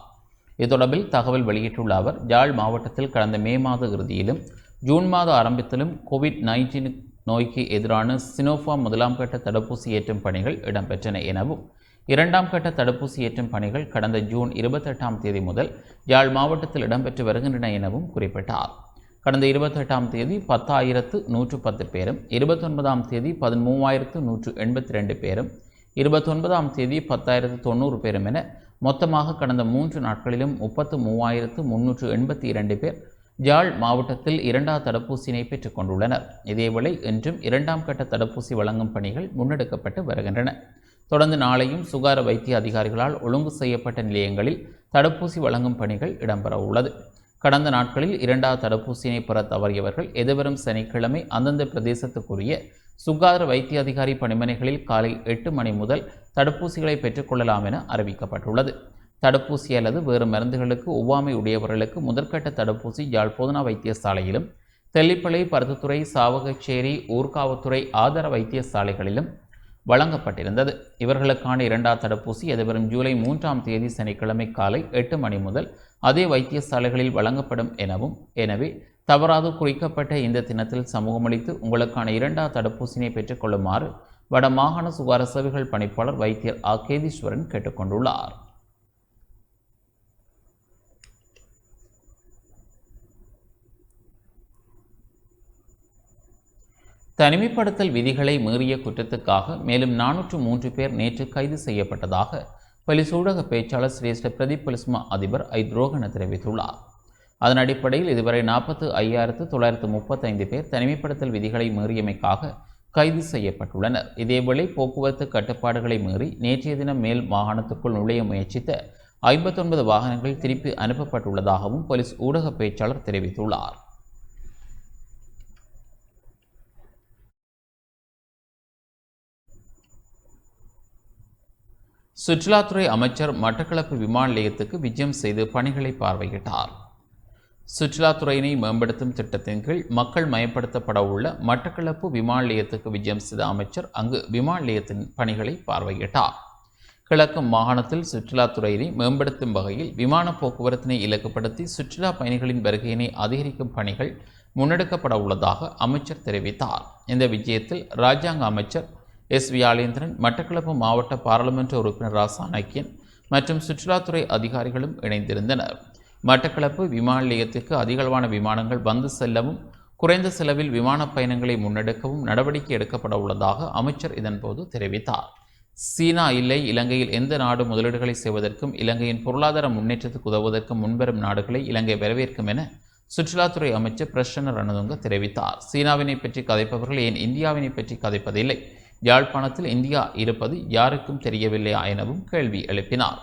இது தொடர்பில் தகவல் வெளியிட்டுள்ள அவர், யாழ் மாவட்டத்தில் கடந்த மே மாத இறுதியிலும் ஜூன் மாத ஆரம்பத்திலும் COVID-19 நோய்க்கு எதிரான சினோஃபார்ம் 1ஆம் கட்ட தடுப்பூசி ஏற்றும் பணிகள் இடம்பெற்றன எனவும் 2ஆம் கட்ட தடுப்பூசி ஏற்றும் பணிகள் கடந்த ஜூன் 28ஆம் தேதி முதல் யாழ் மாவட்டத்தில் இடம்பெற்று வருகின்றன எனவும் குறிப்பிட்டார். கடந்த 28ஆம் தேதி 10,110 பேரும், 29ஆம் தேதி 13,182 பேரும், 29ஆம் தேதி 10,090 பேரும் என மொத்தமாக கடந்த 3 நாட்களிலும் 33,382 பேர் யாழ் மாவட்டத்தில் 2ஆம் தடுப்பூசியினை பெற்றுக் கொண்டுள்ளனர். இதேவேளை இன்றும் 2ஆம் கட்ட தடுப்பூசி வழங்கும் பணிகள் முன்னெடுக்கப்பட்டு வருகின்றன. தொடர்ந்து நாளையும் சுகாதார வைத்திய அதிகாரிகளால் ஒழுங்கு செய்யப்பட்ட நிலையங்களில் தடுப்பூசி வழங்கும் பணிகள் இடம்பெற உள்ளது. கடந்த நாட்களில் 2ஆம் தடுப்பூசியினை பெற தவறியவர்கள் எதிர்வரும் சனிக்கிழமை அந்தந்த பிரதேசத்துக்குரிய சுகாதார வைத்திய அதிகாரி பணிமனைகளில் காலை 8 மணி முதல் தடுப்பூசிகளை பெற்றுக்கொள்ளலாம் என அறிவிக்கப்பட்டுள்ளது. தடுப்பூசி அல்லது வேறு மருந்துகளுக்கு ஒவ்வாமை உடையவர்களுக்கு முதற்கட்ட தடுப்பூசி யாழ் போதனா வைத்தியசாலையிலும், தெல்லிப்பளை, பருத்தித்துறை, சாவகச்சேரி, ஊர்காவத்துறை ஆதார வைத்தியசாலைகளிலும் வழங்கப்பட்டிருந்தது. இவர்களுக்கான 2ஆம் தடுப்பூசி எதிர்வரும் ஜூலை 3ஆம் தேதி சனிக்கிழமை காலை 8 மணி முதல் அதே வைத்தியசாலைகளில் வழங்கப்படும் எனவே தவறாது குறிக்கப்பட்ட இந்த தினத்தில் சமூகமளித்து உங்களுக்கான 2ஆம் தடுப்பூசியினை பெற்றுக்கொள்ளுமாறு வடமாகாண சுகாதார சேவைகள் பணிப்பாளர் வைத்தியர் கேதீஸ்வரன் கேட்டுக்கொண்டுள்ளார். தனிமைப்படுத்தல் விதிகளை மீறிய குற்றத்துக்காக மேலும் 403 பேர் நேற்று கைது செய்யப்பட்டதாக போலீஸ் ஊடக பேச்சாளர் சிரேஷ்ட பிரதீப் போலீஸ் மா அதிபர் ரோகன தெரிவித்துள்ளார். அதன் அடிப்படையில் இதுவரை 45,935 பேர் தனிமைப்படுத்தல் விதிகளை மீறியமைக்காக கைது செய்யப்பட்டுள்ளனர். இதேவேளை போக்குவரத்து கட்டுப்பாடுகளை மீறி நேற்றைய தினம் மேல் மாகாணத்துக்குள் நுழைய முயற்சித்த 59 வாகனங்கள் திருப்பி அனுப்பப்பட்டுள்ளதாகவும் போலீஸ் ஊடக பேச்சாளர் தெரிவித்துள்ளார். சுற்றுலாத்துறை அமைச்சர் மட்டக்களப்பு விமான நிலையத்துக்கு விஜயம் செய்து பணிகளை பார்வையிட்டார். சுற்றுலாத்துறையினை மேம்படுத்தும் திட்டத்தின் கீழ் மக்கள் மயப்படுத்தப்பட உள்ள மட்டக்களப்பு விமான நிலையத்துக்கு விஜயம் செய்த அமைச்சர் அங்கு விமான நிலையத்தின் பணிகளை பார்வையிட்டார். கிழக்கு மாகாணத்தில் சுற்றுலாத்துறையினை மேம்படுத்தும் வகையில் விமான போக்குவரத்தினை இலக்குப்படுத்தி சுற்றுலா பயணிகளின் வருகையினை அதிகரிக்கும் பணிகள் முன்னெடுக்கப்பட உள்ளதாக அமைச்சர் தெரிவித்தார். இந்த விஜயத்தில் இராஜாங்க அமைச்சர் வியாளேந்திரன், மட்டக்களப்பு மாவட்ட பாராளுமன்ற உறுப்பினர் சாணக்கியன் மற்றும் சுற்றுலாத்துறை அதிகாரிகளும் இணைந்திருந்தனர். மட்டக்களப்பு விமான நிலையத்திற்கு அதிகளவான விமானங்கள் வந்து செல்லவும் குறைந்த செலவில் விமான பயணங்களை முன்னெடுக்கவும் நடவடிக்கை எடுக்கப்பட உள்ளதாக அமைச்சர் இதன்போது தெரிவித்தார். சீனா இல்லை, இலங்கையில் எந்த நாடு முதலீடுகளை செய்வதற்கும் இலங்கையின் பொருளாதார முன்னேற்றத்துக்கு உதவுவதற்கும் முன்வரும் நாடுகளை இலங்கை வரவேற்கும் என சுற்றுலாத்துறை அமைச்சர் பிரசன்ன ரணதுங்க தெரிவித்தார். சீனாவினை பற்றி கதைப்பவர்கள் ஏன் இந்தியாவினை பற்றி கதைப்பதில்லை? யாழ்ப்பாணத்தில் இந்தியா இருப்பது யாருக்கும் தெரியவில்லையா எனவும் கேள்வி எழுப்பினார்.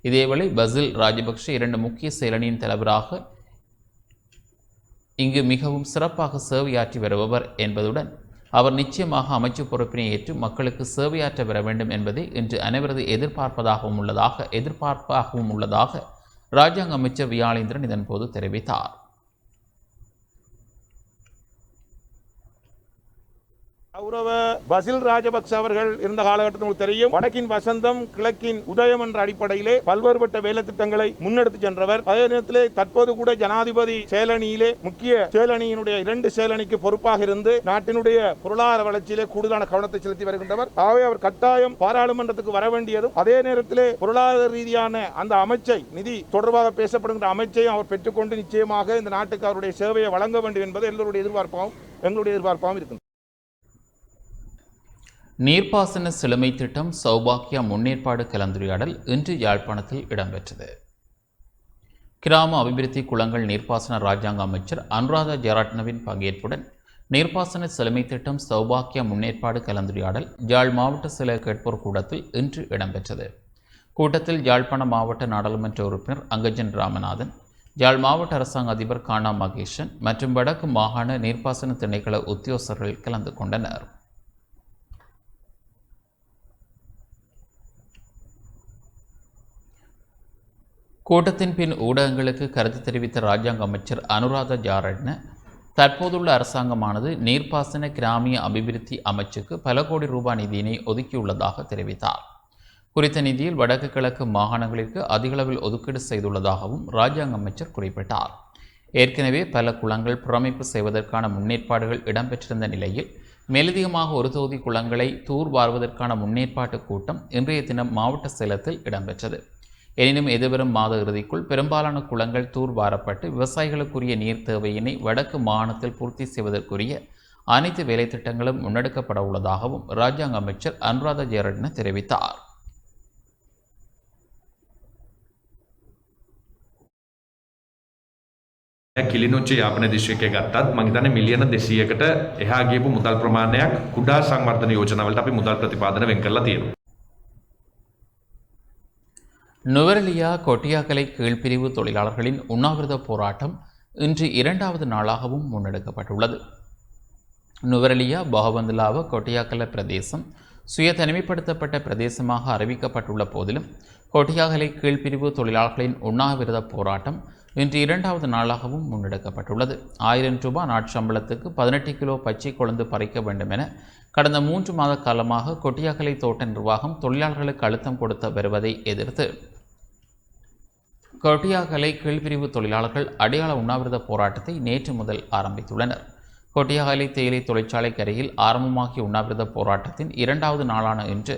இதேவேளை பசில் ராஜபக்ஷ 2 முக்கிய செயலணியின் தலைவராக இங்கு மிகவும் சிறப்பாக சேவையாற்றி வருபவர் என்பதுடன் அவர் நிச்சயமாக அமைச்சு பொறுப்பினை ஏற்று மக்களுக்கு சேவையாற்ற வர வேண்டும் என்பதே இன்று அனைவரது எதிர்பார்ப்பாகவும் உள்ளதாக இராஜாங்க அமைச்சர் வியாளேந்திரன் இதன்போது தெரிவித்தார். கௌரவ பசில் ராஜபக்ச அவர்கள் இருந்த காலகட்டத்தில் உங்களுக்கு தெரியும், வடக்கின் வசந்தம் கிழக்கின் உதயம் என்ற அடிப்படையிலே பல்வேறுபட்ட வேலை திட்டங்களை முன்னெடுத்து சென்றவர். அதே நேரத்திலே தற்போது கூட ஜனாதிபதி செயலணியிலே முக்கிய செயலணியினுடைய 2 செயலணிக்கு பொறுப்பாக இருந்து நாட்டினுடைய பொருளாதார வளர்ச்சியிலே கூடுதலான கவனத்தை செலுத்தி வருகின்றவர். ஆகவே அவர் கட்டாயம் பாராளுமன்றத்துக்கு வர வேண்டியதும், அதே நேரத்திலே பொருளாதார ரீதியான அந்த அமைச்சை, நிதி தொடர்பாக பேசப்படுகின்ற அமைச்சையும் அவர் பெற்றுக்கொண்டு நிச்சயமாக இந்த நாட்டுக்கு அவருடைய சேவையை வழங்க வேண்டும் என்பது எங்களுடைய எதிர்பார்ப்பாகவும் இருக்கின்றது. நீர்ப்பாசன செழுமை திட்டம் சௌபாக்கியா முன்னேற்பாடு கலந்துரையாடல் இன்று யாழ்ப்பாணத்தில் இடம்பெற்றது. கிராம அபிவிருத்தி குளங்கள் நீர்ப்பாசன ராஜாங்க அமைச்சர் அனுராதா ஜெயரட்னவின் பங்கேற்புடன் நீர்ப்பாசன செழுமை திட்டம் சௌபாக்கியா முன்னேற்பாடு கலந்துரையாடல் யாழ் மாவட்ட சில கேட்போர் கூடத்தில் இன்று இடம்பெற்றது. கூட்டத்தில் யாழ்ப்பாண மாவட்ட நாடாளுமன்ற உறுப்பினர் அங்கஜன் ராமநாதன், யாழ் மாவட்ட அரசாங்க அதிபர் கானா மகேஷன் மற்றும் வடக்கு மாகாண நீர்ப்பாசன திணைக்கள உத்தியோகஸ்தர்கள் கலந்து கொண்டனர். கூட்டத்தின் பின் ஊடகங்களுக்கு கருத்து தெரிவித்த ராஜாங்க அமைச்சர் அனுராதா ஜெயரட்ன, தற்போதுள்ள அரசாங்கமானது நீர்ப்பாசன கிராமிய அபிவிருத்தி அமைச்சுக்கு பல கோடி ரூபாய் நிதியினை ஒதுக்கியுள்ளதாக தெரிவித்தார். குறித்த நிதியில் வடக்கு கிழக்கு மாகாணங்களுக்கு அதிகளவில் ஒதுக்கீடு செய்துள்ளதாகவும் ராஜாங்க அமைச்சர் குறிப்பிட்டார். ஏற்கனவே பல குளங்கள் புறமைப்பு செய்வதற்கான முன்னேற்பாடுகள் இடம்பெற்றிருந்த நிலையில் மேலதிகமாக ஒரு தொகுதி குளங்களை தூர்வாருவதற்கான முன்னேற்பாட்டு கூட்டம் இன்றைய தினம் மாவட்ட சேலத்தில் இடம்பெற்றது. எனினும் எதிர்வரும் மாத இறுதிக்குள் பெரும்பாலான குளங்கள் தூர்வாரப்பட்டு விவசாயிகளுக்குரிய நீர் தேவையினை வடக்கு மாகாணத்தில் பூர்த்தி செய்வதற்குரிய அனைத்து வேலை திட்டங்களும் முன்னெடுக்கப்பட உள்ளதாகவும் ராஜாங்க அமைச்சர் அனுராதா ஜெயரட்ன தெரிவித்தார். කිලිනොච්ච යාපන දිශ්‍රකය ගත්තත් මං හිතන්නේ මිලියන 200කට එහා ගියපු මුදල් ප්‍රමාණයක් කුඩා සංවර්ධන යෝජනාවලට අපි මුදල් ප්‍රතිපාදන වෙන් කරලා තියෙනවා. நுவரெலியா கொட்டியாக்கலை கீழ்பிரிவு தொழிலாளர்களின் உண்ணாவிரத போராட்டம் இன்று 2வது நாளாகவும் முன்னெடுக்கப்பட்டுள்ளது. நுவரெலியா பகவந்தலாவ கொட்டியாக்கலை பிரதேசம் சுய தனிமைப்படுத்தப்பட்ட பிரதேசமாக அறிவிக்கப்பட்டுள்ள போதிலும் கொட்டியாக்கலை கீழ்பிரிவு தொழிலாளர்களின் உண்ணாவிரத போராட்டம் இன்று 2வது நாளாகவும் முன்னெடுக்கப்பட்டுள்ளது. 1000 ரூபாய் நாட்சம்பளத்துக்கு 18 கிலோ பச்சை கொழுந்து பறிக்க வேண்டும் என கடந்த 3 மாத காலமாக கொட்டியாக்கலை தோட்ட நிர்வாகம் தொழிலாளர்களுக்கு அழுத்தம் கொடுத்து வருவதை எதிர்த்து கொட்டியாக்கலை கீழ்பிரிவு தொழிலாளர்கள் அடையாள உண்ணாவிரத போராட்டத்தை நேற்று முதல் ஆரம்பித்துள்ளனர். கொட்டியாக்கலை தேயிலை தொழிற்சாலைக்கு அருகில் ஆரம்பமாகிய உண்ணாவிரத போராட்டத்தின் 2வது நாளான இன்று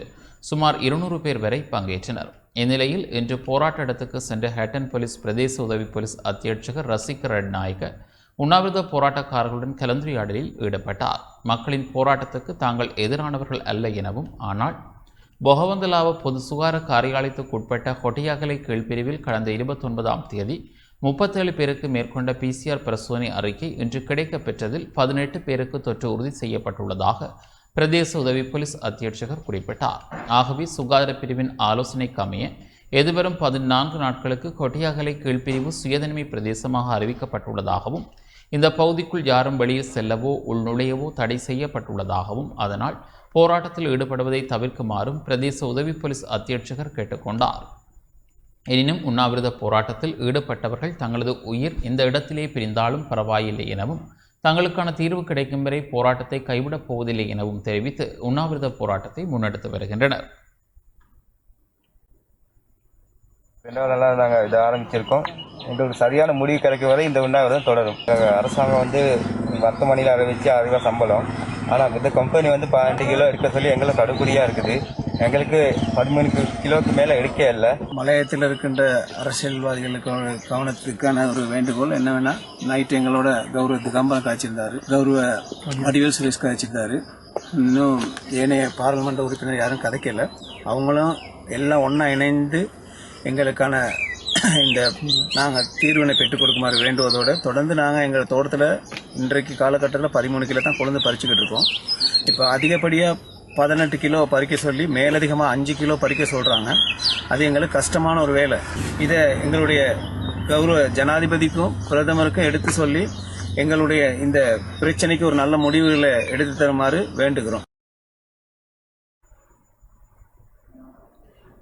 சுமார் 200 பேர் வரை பங்கேற்றனர். இந்நிலையில் இன்று போராட்ட இடத்துக்கு சென்ற ஹேட்டன் போலீஸ் பிரதேச உதவி போலீஸ் அத்தியட்சகர் ரசிக ரெட்நாயக்க உண்ணாவிரத போராட்டக்காரர்களுடன் கலந்துரையாடலில் ஈடுபட்டார். மக்களின் போராட்டத்துக்கு தாங்கள் எதிரானவர்கள் அல்ல எனவும், ஆனால் பொகவந்தலாவ பொது சுகார காரியாலயத்துக்கு உட்பட்ட கொட்டியாக்கலை கீழ்பிரிவில் கடந்த 29ஆம் தேதி 37 பேருக்கு மேற்கொண்ட PCR பரிசோதனை அறிக்கை இன்று கிடைக்கப் பெற்றதில் 18 பேருக்கு தொற்று உறுதி செய்யப்பட்டுள்ளதாக பிரதேச உதவி போலீஸ் அத்தியட்சகர் குறிப்பிட்டார். ஆகவே சுகாதார பிரிவின் ஆலோசனைக்கு அமைய எதிர்வரும் 14 நாட்களுக்கு கொட்டியாக்கலை கீழ்பிரிவு சுயதனிமை பிரதேசமாக அறிவிக்கப்பட்டுள்ளதாகவும், இந்த பகுதிக்குள் யாரும் வெளியே செல்லவோ உள்நுழையவோ தடை செய்யப்பட்டுள்ளதாகவும், அதனால் போராட்டத்தில் ஈடுபடுவதை தவிர்க்குமாறும் பிரதேச உதவி போலீஸ் அத்தியட்சகர் கேட்டுக்கொண்டார். எனினும் உண்ணாவிரத போராட்டத்தில் ஈடுபட்டவர்கள் தங்களது உயிர் இந்த இடத்திலே பிரிந்தாலும் பரவாயில்லை எனவும், தங்களுக்கான தீர்வு கிடைக்கும் வரை போராட்டத்தை கைவிடப் போவதில்லை எனவும் தெரிவித்து உண்ணாவிரத போராட்டத்தை முன்னெடுத்து வருகின்றனர். நாளாக நாங்கள் இதை ஆரம்பிச்சிருக்கோம். எங்களுக்கு சரியான முடிவு கிடைக்கும் வரை இந்த உண்ணாவிரதம் தொடரும். அரசாங்கம் வர்த்தமானியில் அறிவிச்சு 6 ரூபா சம்பளம், ஆனால் இந்த கம்பெனி 12 கிலோ எடுக்க சொல்லி எங்களுக்கு கடுக்குடியாக இருக்குது. எங்களுக்கு 13 கிலோவுக்கு மேலே எடுக்க இல்லை. மலையத்தில் இருக்கின்ற அரசியல்வாதிகளுக்கு கவனத்துக்கான ஒரு வேண்டுகோள் என்னவென்னா, நைட்டு எங்களோட கௌரவத்துக்கு கம்பளம் காய்ச்சிருந்தாரு, கௌரவ வடிவேல் சுரேஷ் காய்ச்சிருந்தாரு. இன்னும் ஏனைய பாராளுமன்ற உறுப்பினர் யாரும் கதைக்கல. அவங்களும் எல்லாம் ஒன்றா இணைந்து எங்களுக்கான இந்த நாங்கள் தீர்வினை பெற்றுக் கொடுக்குமாறு வேண்டுவதோடு, தொடர்ந்து நாங்கள் எங்கள் தோட்டத்தில் இன்றைக்கு காலகட்டத்தில் 13 கிலோ தான் கொழுந்து பறிச்சுக்கிட்டு இருக்கோம். இப்போ அதிகப்படியாக 18 கிலோ பறிக்க சொல்லி மேலதிகமாக 5 கிலோ பறிக்க சொல்கிறாங்க. அது எங்களுக்கு கஷ்டமான ஒரு வேலை. இதை எங்களுடைய கௌரவ ஜனாதிபதிக்கும் பிரதமருக்கும் எடுத்து சொல்லி எங்களுடைய இந்த பிரச்சனைக்கு ஒரு நல்ல முடிவுகளை எடுத்து தருமாறு வேண்டுகிறோம்.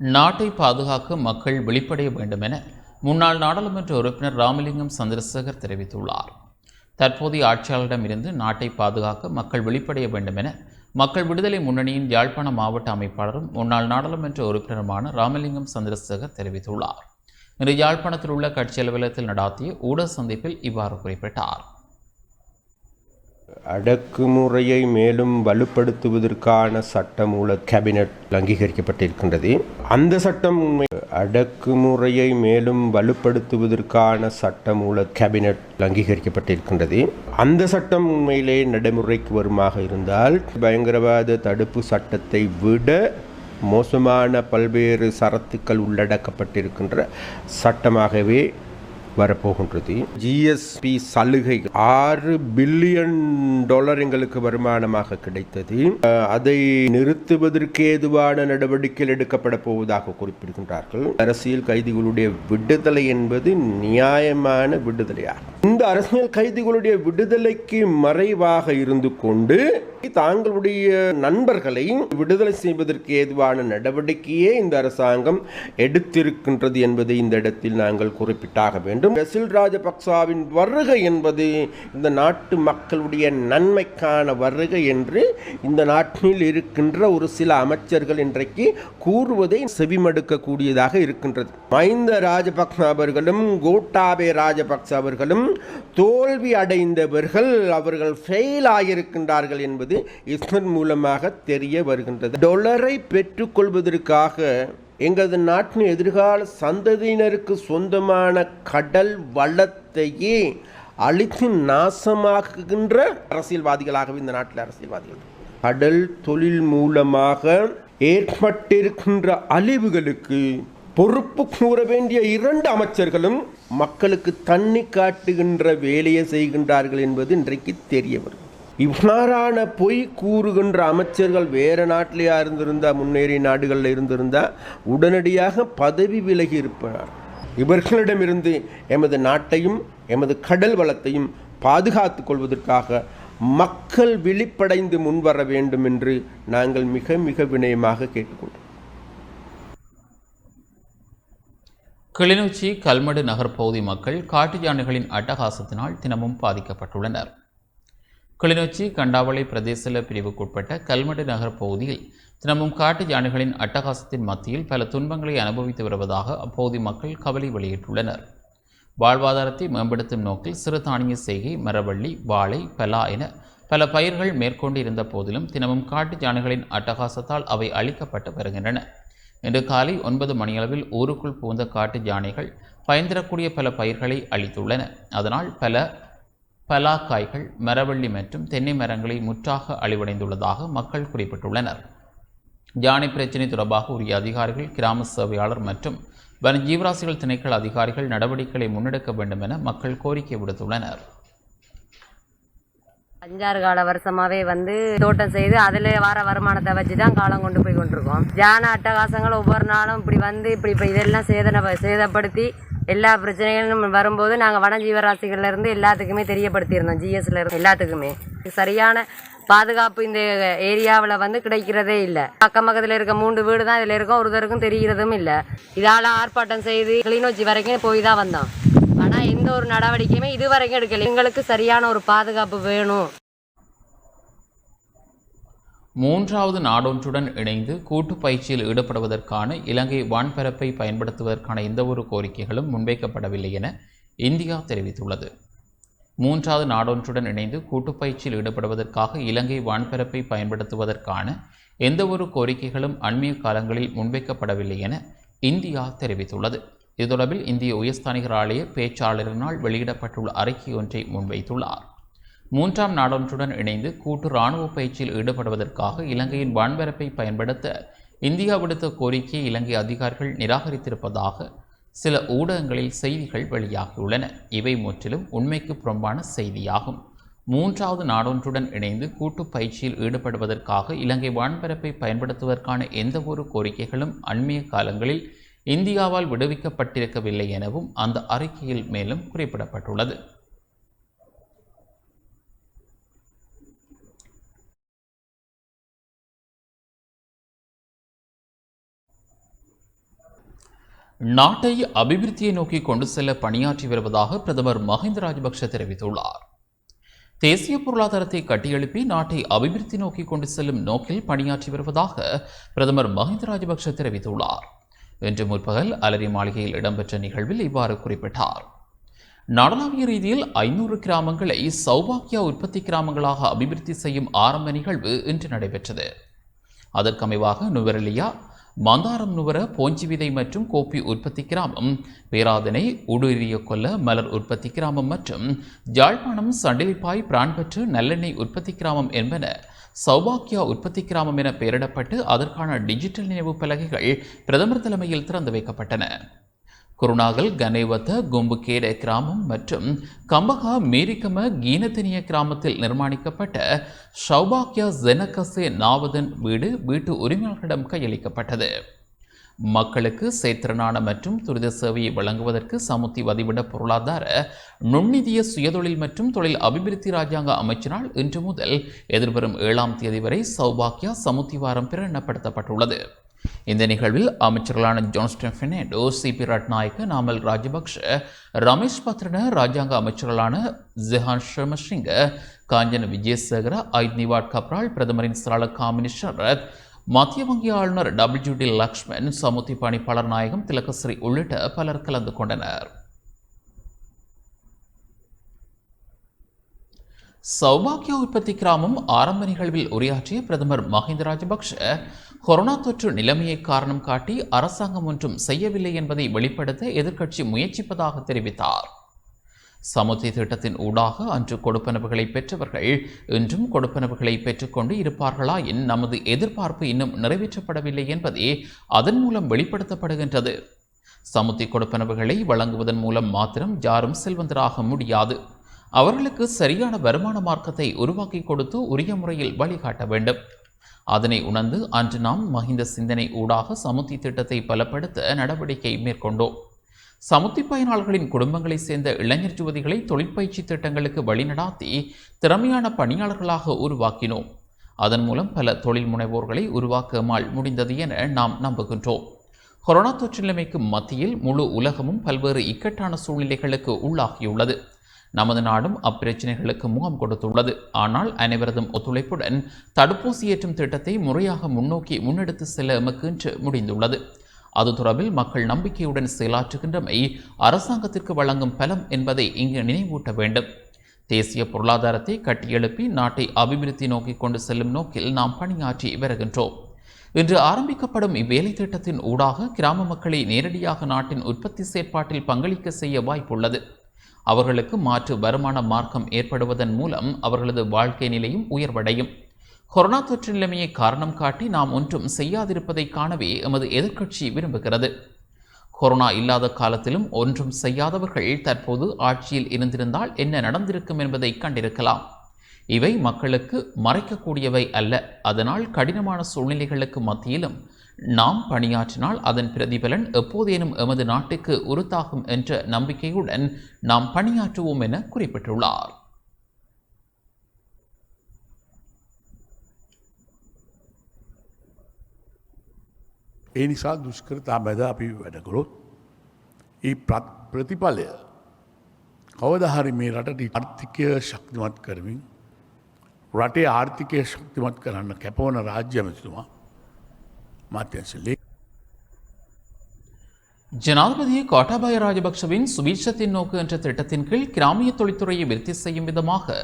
நாட்டை பாதுகாக்க மக்கள் விழிப்படைய வேண்டும் என முன்னாள் நாடாளுமன்ற உறுப்பினர் ராமலிங்கம் சந்திரசேகர் தெரிவித்துள்ளார். தற்போதைய ஆட்சியாளரிடமிருந்து நாட்டை பாதுகாக்க மக்கள் விழிப்படைய வேண்டும் என மக்கள் விடுதலை முன்னணியின் யாழ்ப்பாண மாவட்ட அமைப்பாளரும் முன்னாள் நாடாளுமன்ற உறுப்பினருமான ராமலிங்கம் சந்திரசேகர் தெரிவித்துள்ளார். இன்று யாழ்ப்பாணத்தில் உள்ள கட்சி அலுவலகத்தில் நடாத்திய ஊடக சந்திப்பில் இவ்வாறு குறிப்பிட்டார். அடக்குமுறையை மேலும் வலுப்படுத்துவதற்கான சட்டமூல கேபினட் அங்கீகரிக்கப்பட்டிருக்கின்றது. அந்த சட்டம் அடக்குமுறையை மேலும் வலுப்படுத்துவதற்கான சட்டமூல கேபினட் அங்கீகரிக்கப்பட்டிருக்கின்றது. அந்த சட்டம் உண்மையிலே நடைமுறைக்கு வருமாக இருந்தால் பயங்கரவாத தடுப்பு சட்டத்தை விட மோசமான பல்வேறு சரத்துக்கள் உள்ளடக்கப்பட்டிருக்கின்ற சட்டமாகவே வரப்போகின்றது. ஜிஎஸ்பி சலுகை $6 பில்லியன் எங்களுக்கு வருமானமாக கிடைத்தது. அதை நிறுத்துவதற்கு ஏதுவான நடவடிக்கைகள் எடுக்கப்பட போவதாக குறிப்பிடுகின்றார்கள். அரசியல் கைதிகளுடைய விடுதலை என்பது நியாயமான விடுதலையாகும். இந்த அரசியல் கைதிகளுடைய விடுதலைக்கு மறைவாக இருந்து கொண்டு தாங்களுடைய நண்பர்களை விடுதலை செய்வதற்கு ஏதுவான நடவடிக்கையே இந்த அரசாங்கம் எடுத்திருக்கின்றது என்பதை இந்த இடத்தில் நாங்கள் குறிப்பிட்டாக வேண்டும். பெசில் ராஜபக்சவின் வருகை என்பது இந்த நாட்டு மக்களுடைய நன்மைக்கான வருகை என்று இந்த நாட்டில் இருக்கின்ற ஒரு சில அமைச்சர்கள் இன்றைக்கு கூறுவதை செவிமடுக்கக்கூடியதாக இருக்கின்றது. மஹிந்த ராஜபக்ச அவர்களும் கோட்டாபே ராஜபக்ச அவர்களும் தோல்வி அடைந்தவர்கள், அவர்கள் ஃபெயில் ஆகியிருக்கின்றார்கள் என்பது இதன் மூலமாக தெரிய வருகின்றது. டாலரை பெற்றுக்கொள்வதற்காக எங்களது நாட்டின் எதிர்கால சந்ததியினருக்கு சொந்தமான கடல் வளத்தையே அழித்து நாசமாக்குகின்ற அரசியல்வாதிகளாகவே இந்த நாட்டில் அரசியல்வாதிகள் கடல் தொழில் மூலமாக ஏற்பட்டிருக்கின்ற அழிவுகளுக்கு பொறுப்பு கூற வேண்டிய 2 அமைச்சர்களும் மக்களுக்கு தண்ணி காட்டுகின்ற வேலையை செய்கின்றார்கள் என்பது இன்றைக்கு தெரிய வரும். இவ்வாறான பொய் கூறுகின்ற அமைச்சர்கள் வேறு நாட்டிலேயா இருந்திருந்தால், முன்னேறிய நாடுகளில் இருந்திருந்தால் உடனடியாக பதவி விலகி இருப்பார். இவர்களிடமிருந்து எமது நாட்டையும் எமது கடல் வளத்தையும் பாதுகாத்துக் கொள்வதற்காக மக்கள் விழிப்படைந்து முன்வர வேண்டும் என்று நாங்கள் மிக மிக வினயமாக கேட்டுக்கொண்டோம். கிளிநொச்சி கல்மடு நகர் பகுதி மக்கள் காட்டு யானைகளின் அட்டகாசத்தினால் தினமும் பாதிக்கப்பட்டுள்ளனர். கிளிநொச்சி கண்டாவளை பிரதேச பிரிவுக்குட்பட்ட கல்மடு நகர் பகுதியில் தினமும் காட்டு யானைகளின் அட்டகாசத்தின் மத்தியில் பல துன்பங்களை அனுபவித்து வருவதாக அப்பகுதி மக்கள் கவலை வெளியிட்டுள்ளனர். வாழ்வாதாரத்தை மேம்படுத்தும் நோக்கில் சிறுதானிய செய்கை, மரவள்ளி, வாழை, பலா என பல பயிர்கள் மேற்கொண்டு இருந்த போதிலும் தினமும் காட்டு யானைகளின் அட்டகாசத்தால் அவை அழிக்கப்பட்டு வருகின்றன. இன்று காலை 9 மணியளவில் ஊருக்குள் புகுந்த காட்டு யானைகள் பயன் தரக்கூடிய பல பயிர்களை அழித்துள்ளன. அதனால் பல பலாக்காய்கள், மரவள்ளி மற்றும் தென்னை மரங்களை முற்றாக அழிவடைந்துள்ளதாக மக்கள் குறிப்பிட்டுள்ளனர். யானை பிரச்சினை தொடர்பாக உரிய அதிகாரிகள், கிராம சேவையாளர் மற்றும் வன ஜீவராசிகள் திணைக்கள அதிகாரிகள் நடவடிக்கைகளை முன்னெடுக்க வேண்டும் என மக்கள் கோரிக்கை விடுத்துள்ளனர். 5-6 கால வருஷமாவே தோட்டம் செய்து அதில் வர வருமானத்தை வச்சு தான் காலம் கொண்டு போய் கொண்டிருக்கோம். யானை அட்டகாசங்கள் ஒவ்வொரு நாளும் இப்படி இப்போ இதெல்லாம் சேதப்படுத்தி எல்லா பிரச்சனைகளும் வரும்போது நாங்கள் வன ஜீவராசிகள்லேருந்து எல்லாத்துக்குமே தெரியப்படுத்தியிருந்தோம். ஜிஎஸ்ல இருந்து எல்லாத்துக்குமே சரியான பாதுகாப்பு இந்த ஏரியாவில் கிடைக்கிறதே இல்லை. பக்கம் பக்கத்தில் இருக்க 3 வீடு தான் இதில் இருக்கும், ஒருத்தருக்கும் தெரிகிறதும் இல்லை. இதால் ஆர்ப்பாட்டம் செய்து கிளிநொச்சி வரைக்கும் போய் தான் வந்தோம். ஆனால் எந்த ஒரு நடவடிக்கையுமே இது வரைக்கும் எடுக்கல. எங்களுக்கு சரியான ஒரு பாதுகாப்பு வேணும். 3வது நாடொன்றுடன் இணைந்து கூட்டு பயிற்சியில் ஈடுபடுவதற்கான இலங்கை வான்பரப்பை பயன்படுத்துவதற்கான எந்தவொரு கோரிக்கைகளும் முன்வைக்கப்படவில்லை என இந்தியா தெரிவித்துள்ளது. 3வது நாடொன்றுடன் இணைந்து கூட்டு பயிற்சியில் ஈடுபடுவதற்காக இலங்கை வான்பரப்பை பயன்படுத்துவதற்கான எந்தவொரு கோரிக்கைகளும் அண்மைய காலங்களில் முன்வைக்கப்படவில்லை என இந்தியா தெரிவித்துள்ளது. இது தொடர்பில் இந்திய உயர்ஸ்தானிகர் ஆலய பேச்சாளரினால் வெளியிடப்பட்டுள்ள அறிக்கை ஒன்றை முன்வைத்துள்ளார். 3ஆம் நாடொன்றுடன் இணைந்து கூட்டு இராணுவ பயிற்சியில் ஈடுபடுவதற்காக இலங்கையின் வான்பரப்பை பயன்படுத்த இந்தியா விடுத்த கோரிக்கையை இலங்கை அதிகாரிகள் நிராகரித்திருப்பதாக சில ஊடகங்களில் செய்திகள் வெளியாகியுள்ளன. இவை முற்றிலும் உண்மைக்கு புறம்பான செய்தியாகும். 3வது நாடொன்றுடன் இணைந்து கூட்டு பயிற்சியில் ஈடுபடுவதற்காக இலங்கை வான்பரப்பை பயன்படுத்துவதற்கான எந்தவொரு கோரிக்கைகளும் அண்மைய காலங்களில் இந்தியாவால் விடுவிக்கப்பட்டிருக்கவில்லை எனவும் அந்த அறிக்கையில் மேலும் குறிப்பிடப்பட்டுள்ளது. நாட்டை அபிவிருத்தியை நோக்கி கொண்டு செல்ல பணியாற்றி வருவதாக பிரதமர் மஹிந்த ராஜபக்ஷ தெரிவித்துள்ளார். தேசிய பொருளாதாரத்தை கட்டியெழுப்பி நாட்டை அபிவிருத்தி நோக்கி கொண்டு செல்லும் நோக்கில் பணியாற்றி வருவதாக பிரதமர் மஹிந்த ராஜபக்ஷ தெரிவித்துள்ளார். இன்று முற்பகல் அலரி மாளிகையில் இடம்பெற்ற நிகழ்வில் இவ்வாறு குறிப்பிட்டார். நாடளாவிய ரீதியில் 500 கிராமங்களை சௌபாக்கியா உற்பத்தி கிராமங்களாக அபிவிருத்தி செய்யும் ஆரம்ப நிகழ்வு இன்று நடைபெற்றது. அதற்கமைவாக நுவரெலியா, மந்தாரம் நுவர, போஞ்சிவிதை மற்றும் கோப்பி உற்பத்தி கிராமம், பேராதனை, உடுரிய கொல்ல, மலர் உற்பத்தி கிராமம் மற்றும் ஜாழ்ப்பாணம் சண்டிலிப்பாய், பிரான்பற்று, நல்லெண்ணெய் உற்பத்தி கிராமம் என்பன சௌபாக்கியா உற்பத்தி கிராமம் என பெயரிடப்பட்டு அதற்கான டிஜிட்டல் நினைவு பலகைகள் பிரதமர் தலைமையில் திறந்து வைக்கப்பட்டன. குருநாகல், கனேவத்த, கும்புகேட கிராமம் மற்றும் கம்பகா, மேரிக்கம, கீனத்தினிய கிராமத்தில் நிர்மாணிக்கப்பட்ட சௌபாக்கியா ஜெனகசே நாவதன் வீட்டு உரிமையாளர்களிடம் கையளிக்கப்பட்டது. மக்களுக்கு செயற்திறனான மற்றும் துரித சேவையை வழங்குவதற்கு சமுத்தி வதிவிட பொருளாதார நுண்ணிதிய சுயதொழில் மற்றும் தொழில் அபிவிருத்தி ராஜாங்க அமைச்சினால் இன்று முதல் எதிர்வரும் 7ஆம் தேதி வரை சௌபாக்கியா சமுத்தி வாரம் பிரகடனப்படுத்தப்பட்டுள்ளது. இந்த நிகழ்வில் அமைச்சர்களான ஜான்ஸ்டன் பெர்னாண்டோ, சிபி ரட்நாயக்க, நாமல் ராஜபக்ஷ, ரமேஷ் பத்ரன, ராஜாங்க அமைச்சர்களான ஜெஹான் ஷர்மசிங்க, காஞ்சன விஜயசேகர, ஐத்னிவாட் கப்ரால், பிரதமரின் சலால காமினி ஷரத், மத்திய வங்கி ஆளுநர் WD லக்ஷ்மன், சமுத்தி பணிப்பாளர் நாயகம் திலகஸ்ரீ உள்ளிட்ட பலர் கலந்து கொண்டனர். சௌபாக்கியா உற்பத்தி கிராமம் ஆரம்ப நிகழ்வில் உரையாற்றிய பிரதமர் மஹிந்த ராஜபக்ஷ கொரோனா தொற்று நிலைமையை காரணம் காட்டி அரசாங்கம் ஒன்றும் செய்யவில்லை என்பதை வெளிப்படுத்த எதிர்க்கட்சி முயற்சிப்பதாக தெரிவித்தார். சமுத்தி திட்டத்தின் ஊடாக அன்று கொடுப்பனவுகளை பெற்றவர்கள் இன்றும் கொடுப்பனவுகளை பெற்றுக்கொண்டு இருப்பார்களாயின் நமது எதிர்பார்ப்பு இன்னும் நிறைவேற்றப்படவில்லை என்பதே அதன் மூலம் வெளிப்படுத்தப்படுகின்றது. சமுத்தி கொடுப்பனவுகளை வழங்குவதன் மூலம் மாத்திரம் யாரும் செல்வந்தராக முடியாது. அவர்களுக்கு சரியான வருமான மார்க்கத்தை உருவாக்கி கொடுத்து உரிய முறையில் வழிகாட்ட வேண்டும். அதனை உணர்ந்து அன்று நாம் மஹிந்த சிந்தனை ஊடாக சமுத்தி திட்டத்தை பலப்படுத்த நடவடிக்கை மேற்கொண்டோம். சமுத்தி பயனாளர்களின் குடும்பங்களை சேர்ந்த இளைஞர் யுவதிகளை தொழிற்பயிற்சி திட்டங்களுக்கு வழிநடாத்தி திறமையான பணியாளர்களாக உருவாக்கினோம். அதன் மூலம் பல தொழில் முனைவோர்களை உருவாக்க முடிந்தது என நாம் நம்புகின்றோம். கொரோனா தொற்று நிலைமைக்கு மத்தியில் முழு உலகமும் பல்வேறு இக்கட்டான சூழ்நிலைகளுக்கு உள்ளாகியுள்ளது. நமது நாடும் அப்பிரச்சனைகளுக்கு முகம் கொடுத்துள்ளது. ஆனால் அனைவரதும் ஒத்துழைப்புடன் தடுப்பூசி ஏற்றும் திட்டத்தை முறையாக முன்னெடுத்து செல்ல எமக்கு இன்று முடிந்துள்ளது. அது தொடர்பில் மக்கள் நம்பிக்கையுடன் செயலாற்றுகின்றமை அரசாங்கத்திற்கு வழங்கும் பலம் என்பதை இங்கு நினைவூட்ட வேண்டும். தேசிய பொருளாதாரத்தை கட்டியெழுப்பி நாட்டை அபிவிருத்தி நோக்கி கொண்டு செல்லும் நோக்கில் நாம் பணியாற்றி வருகின்றோம். இன்று ஆரம்பிக்கப்படும் இவ்வேலை திட்டத்தின் ஊடாக கிராம மக்களை நேரடியாக நாட்டின் உற்பத்தி செயற்பாட்டில் பங்களிக்க செய்ய வாய்ப்புள்ளது. அவர்களுக்கு மாற்று வருமான மார்க்கம் ஏற்படுவதன் மூலம் அவர்களது வாழ்க்கை நிலையும் உயர்வடையும். கொரோனா தொற்று நிலைமையை காரணம் காட்டி நாம் ஒன்றும் செய்யாதிருப்பதை காணவே எமது எதிர்க்கட்சி விரும்புகிறது. கொரோனா இல்லாத காலத்திலும் ஒன்றும் செய்யாதவர்கள் தற்போது ஆட்சியில் இருந்திருந்தால் என்ன நடந்திருக்கும் என்பதை கண்டிருக்கலாம். இவை மக்களுக்கு மறைக்கக்கூடியவை அல்ல. அதனால் கடினமான சூழ்நிலைகளுக்கு மத்தியிலும் நாம் பணியாற்றினால் அதன் பிரதிபலன் எப்போதேனும் எமது நாட்டுக்கு உறுத்தாகும் என்ற நம்பிக்கையுடன் நாம் பணியாற்றுவோம் என குறிப்பிட்டுள்ளார். ඒ නිසා දුෂ්කරතා බැද අපි වැඩ කළොත් ඒ ප්‍රතිඵලය කවදා හරි මේ රටට ආර්ථිකය ශක්තිමත් කරමින් රටේ ආර්ථිකය ශක්තිමත් කරන්න කැපවන රාජ්‍ය ඇමතිතුමා මාත්‍යංශ ஜனாதிபதி கோட்டாபய ராஜபக்ஷவின் சுபீட்சத்தின் நோக்கு என்ற திட்டத்தின் கீழ் கிராமிய தொழில்துறையை விருத்தி செய்யும் விதமாக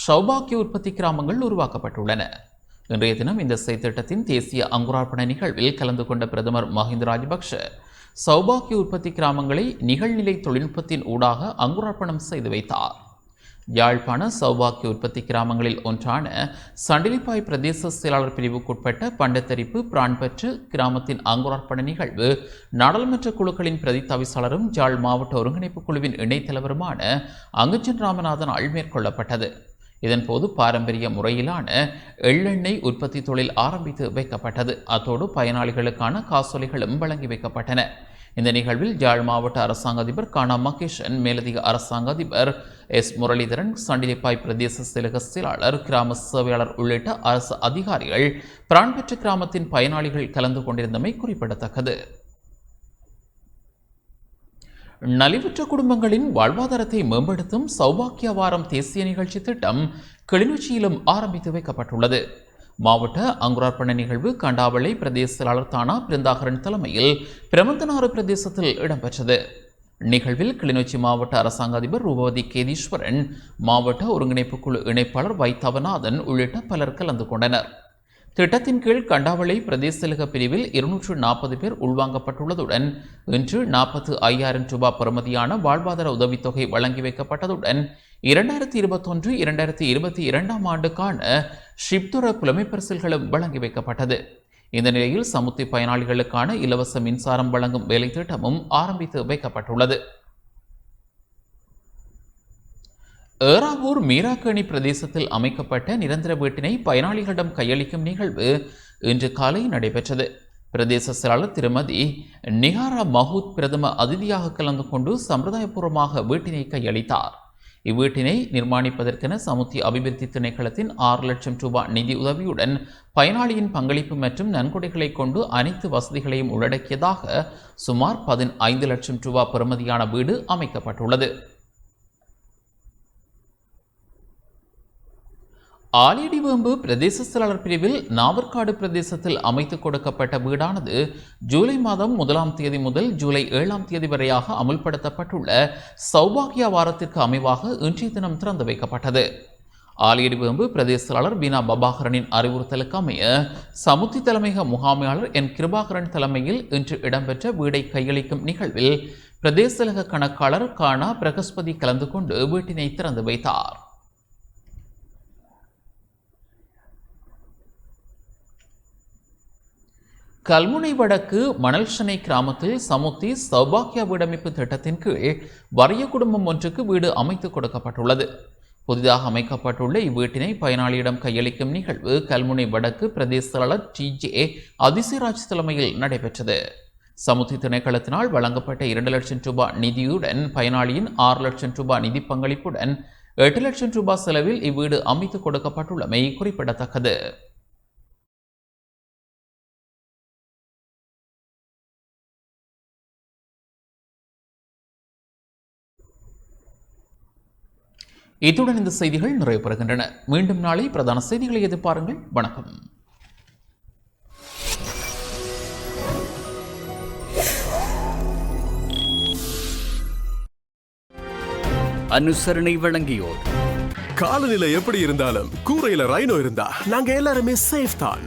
சௌபாக்கிய உற்பத்தி கிராமங்கள் உருவாக்கப்பட்டுள்ளன. இன்றைய தினம் இந்த திட்டத்தின் தேசிய அங்குரார்ப்பண நிகழ்வில் கலந்து கொண்ட பிரதமர் மஹிந்த ராஜபக்ஷ சௌபாக்கிய உற்பத்தி கிராமங்களை நிகழ்நிலை தொழில்நுட்பத்தின் ஊடாக அங்குரார்ப்பணம் செய்து வைத்தார். யாழ்ப்பாண சௌபாக்கிய உற்பத்தி கிராமங்களில் ஒன்றான சண்டிலிப்பாய் பிரதேச செயலாளர் பிரிவுக்குட்பட்ட பண்டத்தரிப்பு பிரான்பற்று கிராமத்தின் அங்குரார்ப்பண நிகழ்வு நாடாளுமன்ற குழுக்களின் பிரதி தவிசாளரும் யாழ் மாவட்ட ஒருங்கிணைப்பு குழுவின் இணைத்தலைவருமான அங்குஜன் ராமநாதனால் மேற்கொள்ளப்பட்டது. இதன்போது பாரம்பரிய முறையிலான எள்ளெண்ணெய் உற்பத்தி தொழில் ஆரம்பித்து வைக்கப்பட்டது. அத்தோடு பயனாளிகளுக்கான காசோலைகளும் வழங்கி வைக்கப்பட்டன. இந்த நிகழ்வில் யாழ் மாவட்ட அரசாங்க அதிபர் கானா மகேஷன், மேலதிக அரசாங்க அதிபர் எஸ் முரளிதரன், சண்டிலிப்பாய் பிரதேச செயலக செயலாளர், கிராம சேவையாளர் உள்ளிட்ட அரசு அதிகாரிகள் பிரான்பற்று கிராமத்தின் பயனாளிகள் கலந்து கொண்டிருந்தமை குறிப்பிடத்தக்கது. நலிவுற்ற குடும்பங்களின் வாழ்வாதாரத்தை மேம்படுத்தும் சௌபாக்கிய வாரம் தேசிய நிகழ்ச்சி திட்டம் கிளிநொச்சியிலும் ஆரம்பித்து வைக்கப்பட்டுள்ளது. மாவட்ட அங்குரார்ப்பண நிகழ்வு கண்டாவளை பிரதேச செயலாளர் தானா பிருந்தாகரன் தலைமையில் பிரமந்தனாறு பிரதேசத்தில் இடம்பெற்றது. நிகழ்வில் கிளிநொச்சி மாவட்ட அரசாங்க அதிபர் ரூபவதி கேதீஸ்வரன், மாவட்ட ஒருங்கிணைப்பு குழு இணைப்பாளர் வைத்தவநாதன் உள்ளிட்ட பலர் கலந்து கொண்டனர். திட்டத்தின் கீழ் கண்டாவளை பிரதேச செயலக பிரிவில் 240 பேர் உள்வாங்கப்பட்டுள்ளதுடன் இன்று 45,000 ரூபாய் பெறுமதியான வாழ்வாதார உதவித்தொகை வழங்கி வைக்கப்பட்டதுடன் 2021-2022 ஆண்டுக்கான ஷிப்துர புலமை பரிசில்களும் வழங்கி வைக்கப்பட்டது. இந்த நிலையில் சமுத்தி பயனாளிகளுக்கான இலவச மின்சாரம் வழங்கும் வேலை திட்டமும் ஆரம்பித்து வைக்கப்பட்டுள்ளது. ஏறாவூர் மீராக்கணி பிரதேசத்தில் அமைக்கப்பட்ட நிரந்தர வீட்டினை பயனாளிகளிடம் கையளிக்கும் நிகழ்வு இன்று காலை நடைபெற்றது. பிரதேச செயலாளர் திருமதி நிகாரா மஹூத் பிரதம அதிதியாக கலந்து கொண்டு சம்பிரதாயபூர்வமாக வீட்டினை கையளித்தார். இவ்வீட்டினை நிர்மாணிப்பதற்கென சமுத்தி அபிவிருத்தி திணைக்களத்தின் 6 லட்சம் ரூபாய் நிதி உதவியுடன் பயனாளியின் பங்களிப்பு மற்றும் நன்கொடைகளை கொண்டு அனைத்து வசதிகளையும் உள்ளடக்கியதாக சுமார் 15 லட்சம் ரூபாய் பெறுமதியான வீடு அமைக்கப்பட்டுள்ளது. ஆலியடிவேம்பு பிரதேச செயலாளர் பிரிவில் நாவற்காடு பிரதேசத்தில் அமைத்துக் கொடுக்கப்பட்ட வீடானது ஜூலை மாதம் 1ஆம் தேதி முதல் ஜூலை 7ஆம் தேதி வரையாக அமுல்படுத்தப்பட்டுள்ள சௌபாகியா வாரத்திற்கு அமைவாக இன்றைய தினம் திறந்து வைக்கப்பட்டது. ஆலியடிவேம்பு பிரதேச செயலாளர் பீனா பபாகரனின் அறிவுறுத்தலுக்கு அமைய சமுத்தி தலைமையக முகாமையாளர் என் கிருபாகரன் தலைமையில் இன்று இடம்பெற்ற வீடை கையளிக்கும் நிகழ்வில் பிரதேச செயலக கணக்காளர் கானா பிரகஸ்பதி கலந்து கொண்டு வீட்டினை திறந்து வைத்தார். கல்முனை வடக்கு மணல்சனை கிராமத்தில் சமுத்தி சௌபாக்கியா வீடமைப்பு திட்டத்தின் கீழ் வறிய குடும்பம் ஒன்றுக்கு வீடு அமைத்துக் கொடுக்கப்பட்டுள்ளது. புதிதாக அமைக்கப்பட்டுள்ள இவ்வீட்டினை பயனாளியிடம் கையளிக்கும் நிகழ்வு கல்முனை வடக்கு பிரதேச செயலாளர் TJ அதிசிராஜ் தலைமையில் நடைபெற்றது. சமுத்தி திணைக்களத்தினால் வழங்கப்பட்ட 2 லட்சம் ரூபாய் நிதியுடன் பயனாளியின் 6 லட்சம் ரூபாய் நிதி பங்களிப்புடன் 8 லட்சம் ரூபாய் செலவில் இவ்வீடு அமைத்துக் கொடுக்கப்பட்டுள்ளமை குறிப்பிடத்தக்கது. இத்துடன் இந்த செய்திகள் நிறைவு பெறுகின்றன. மீண்டும் நாளை பிரதான செய்திகளை எதிர்பாருங்கள். வணக்கம். அனுசரணை வழங்கியோர். காலநிலை எப்படி இருந்தாலும் கூரையில ரைனோ இருந்தா நாங்க எல்லாருமே சேஃப் தான்.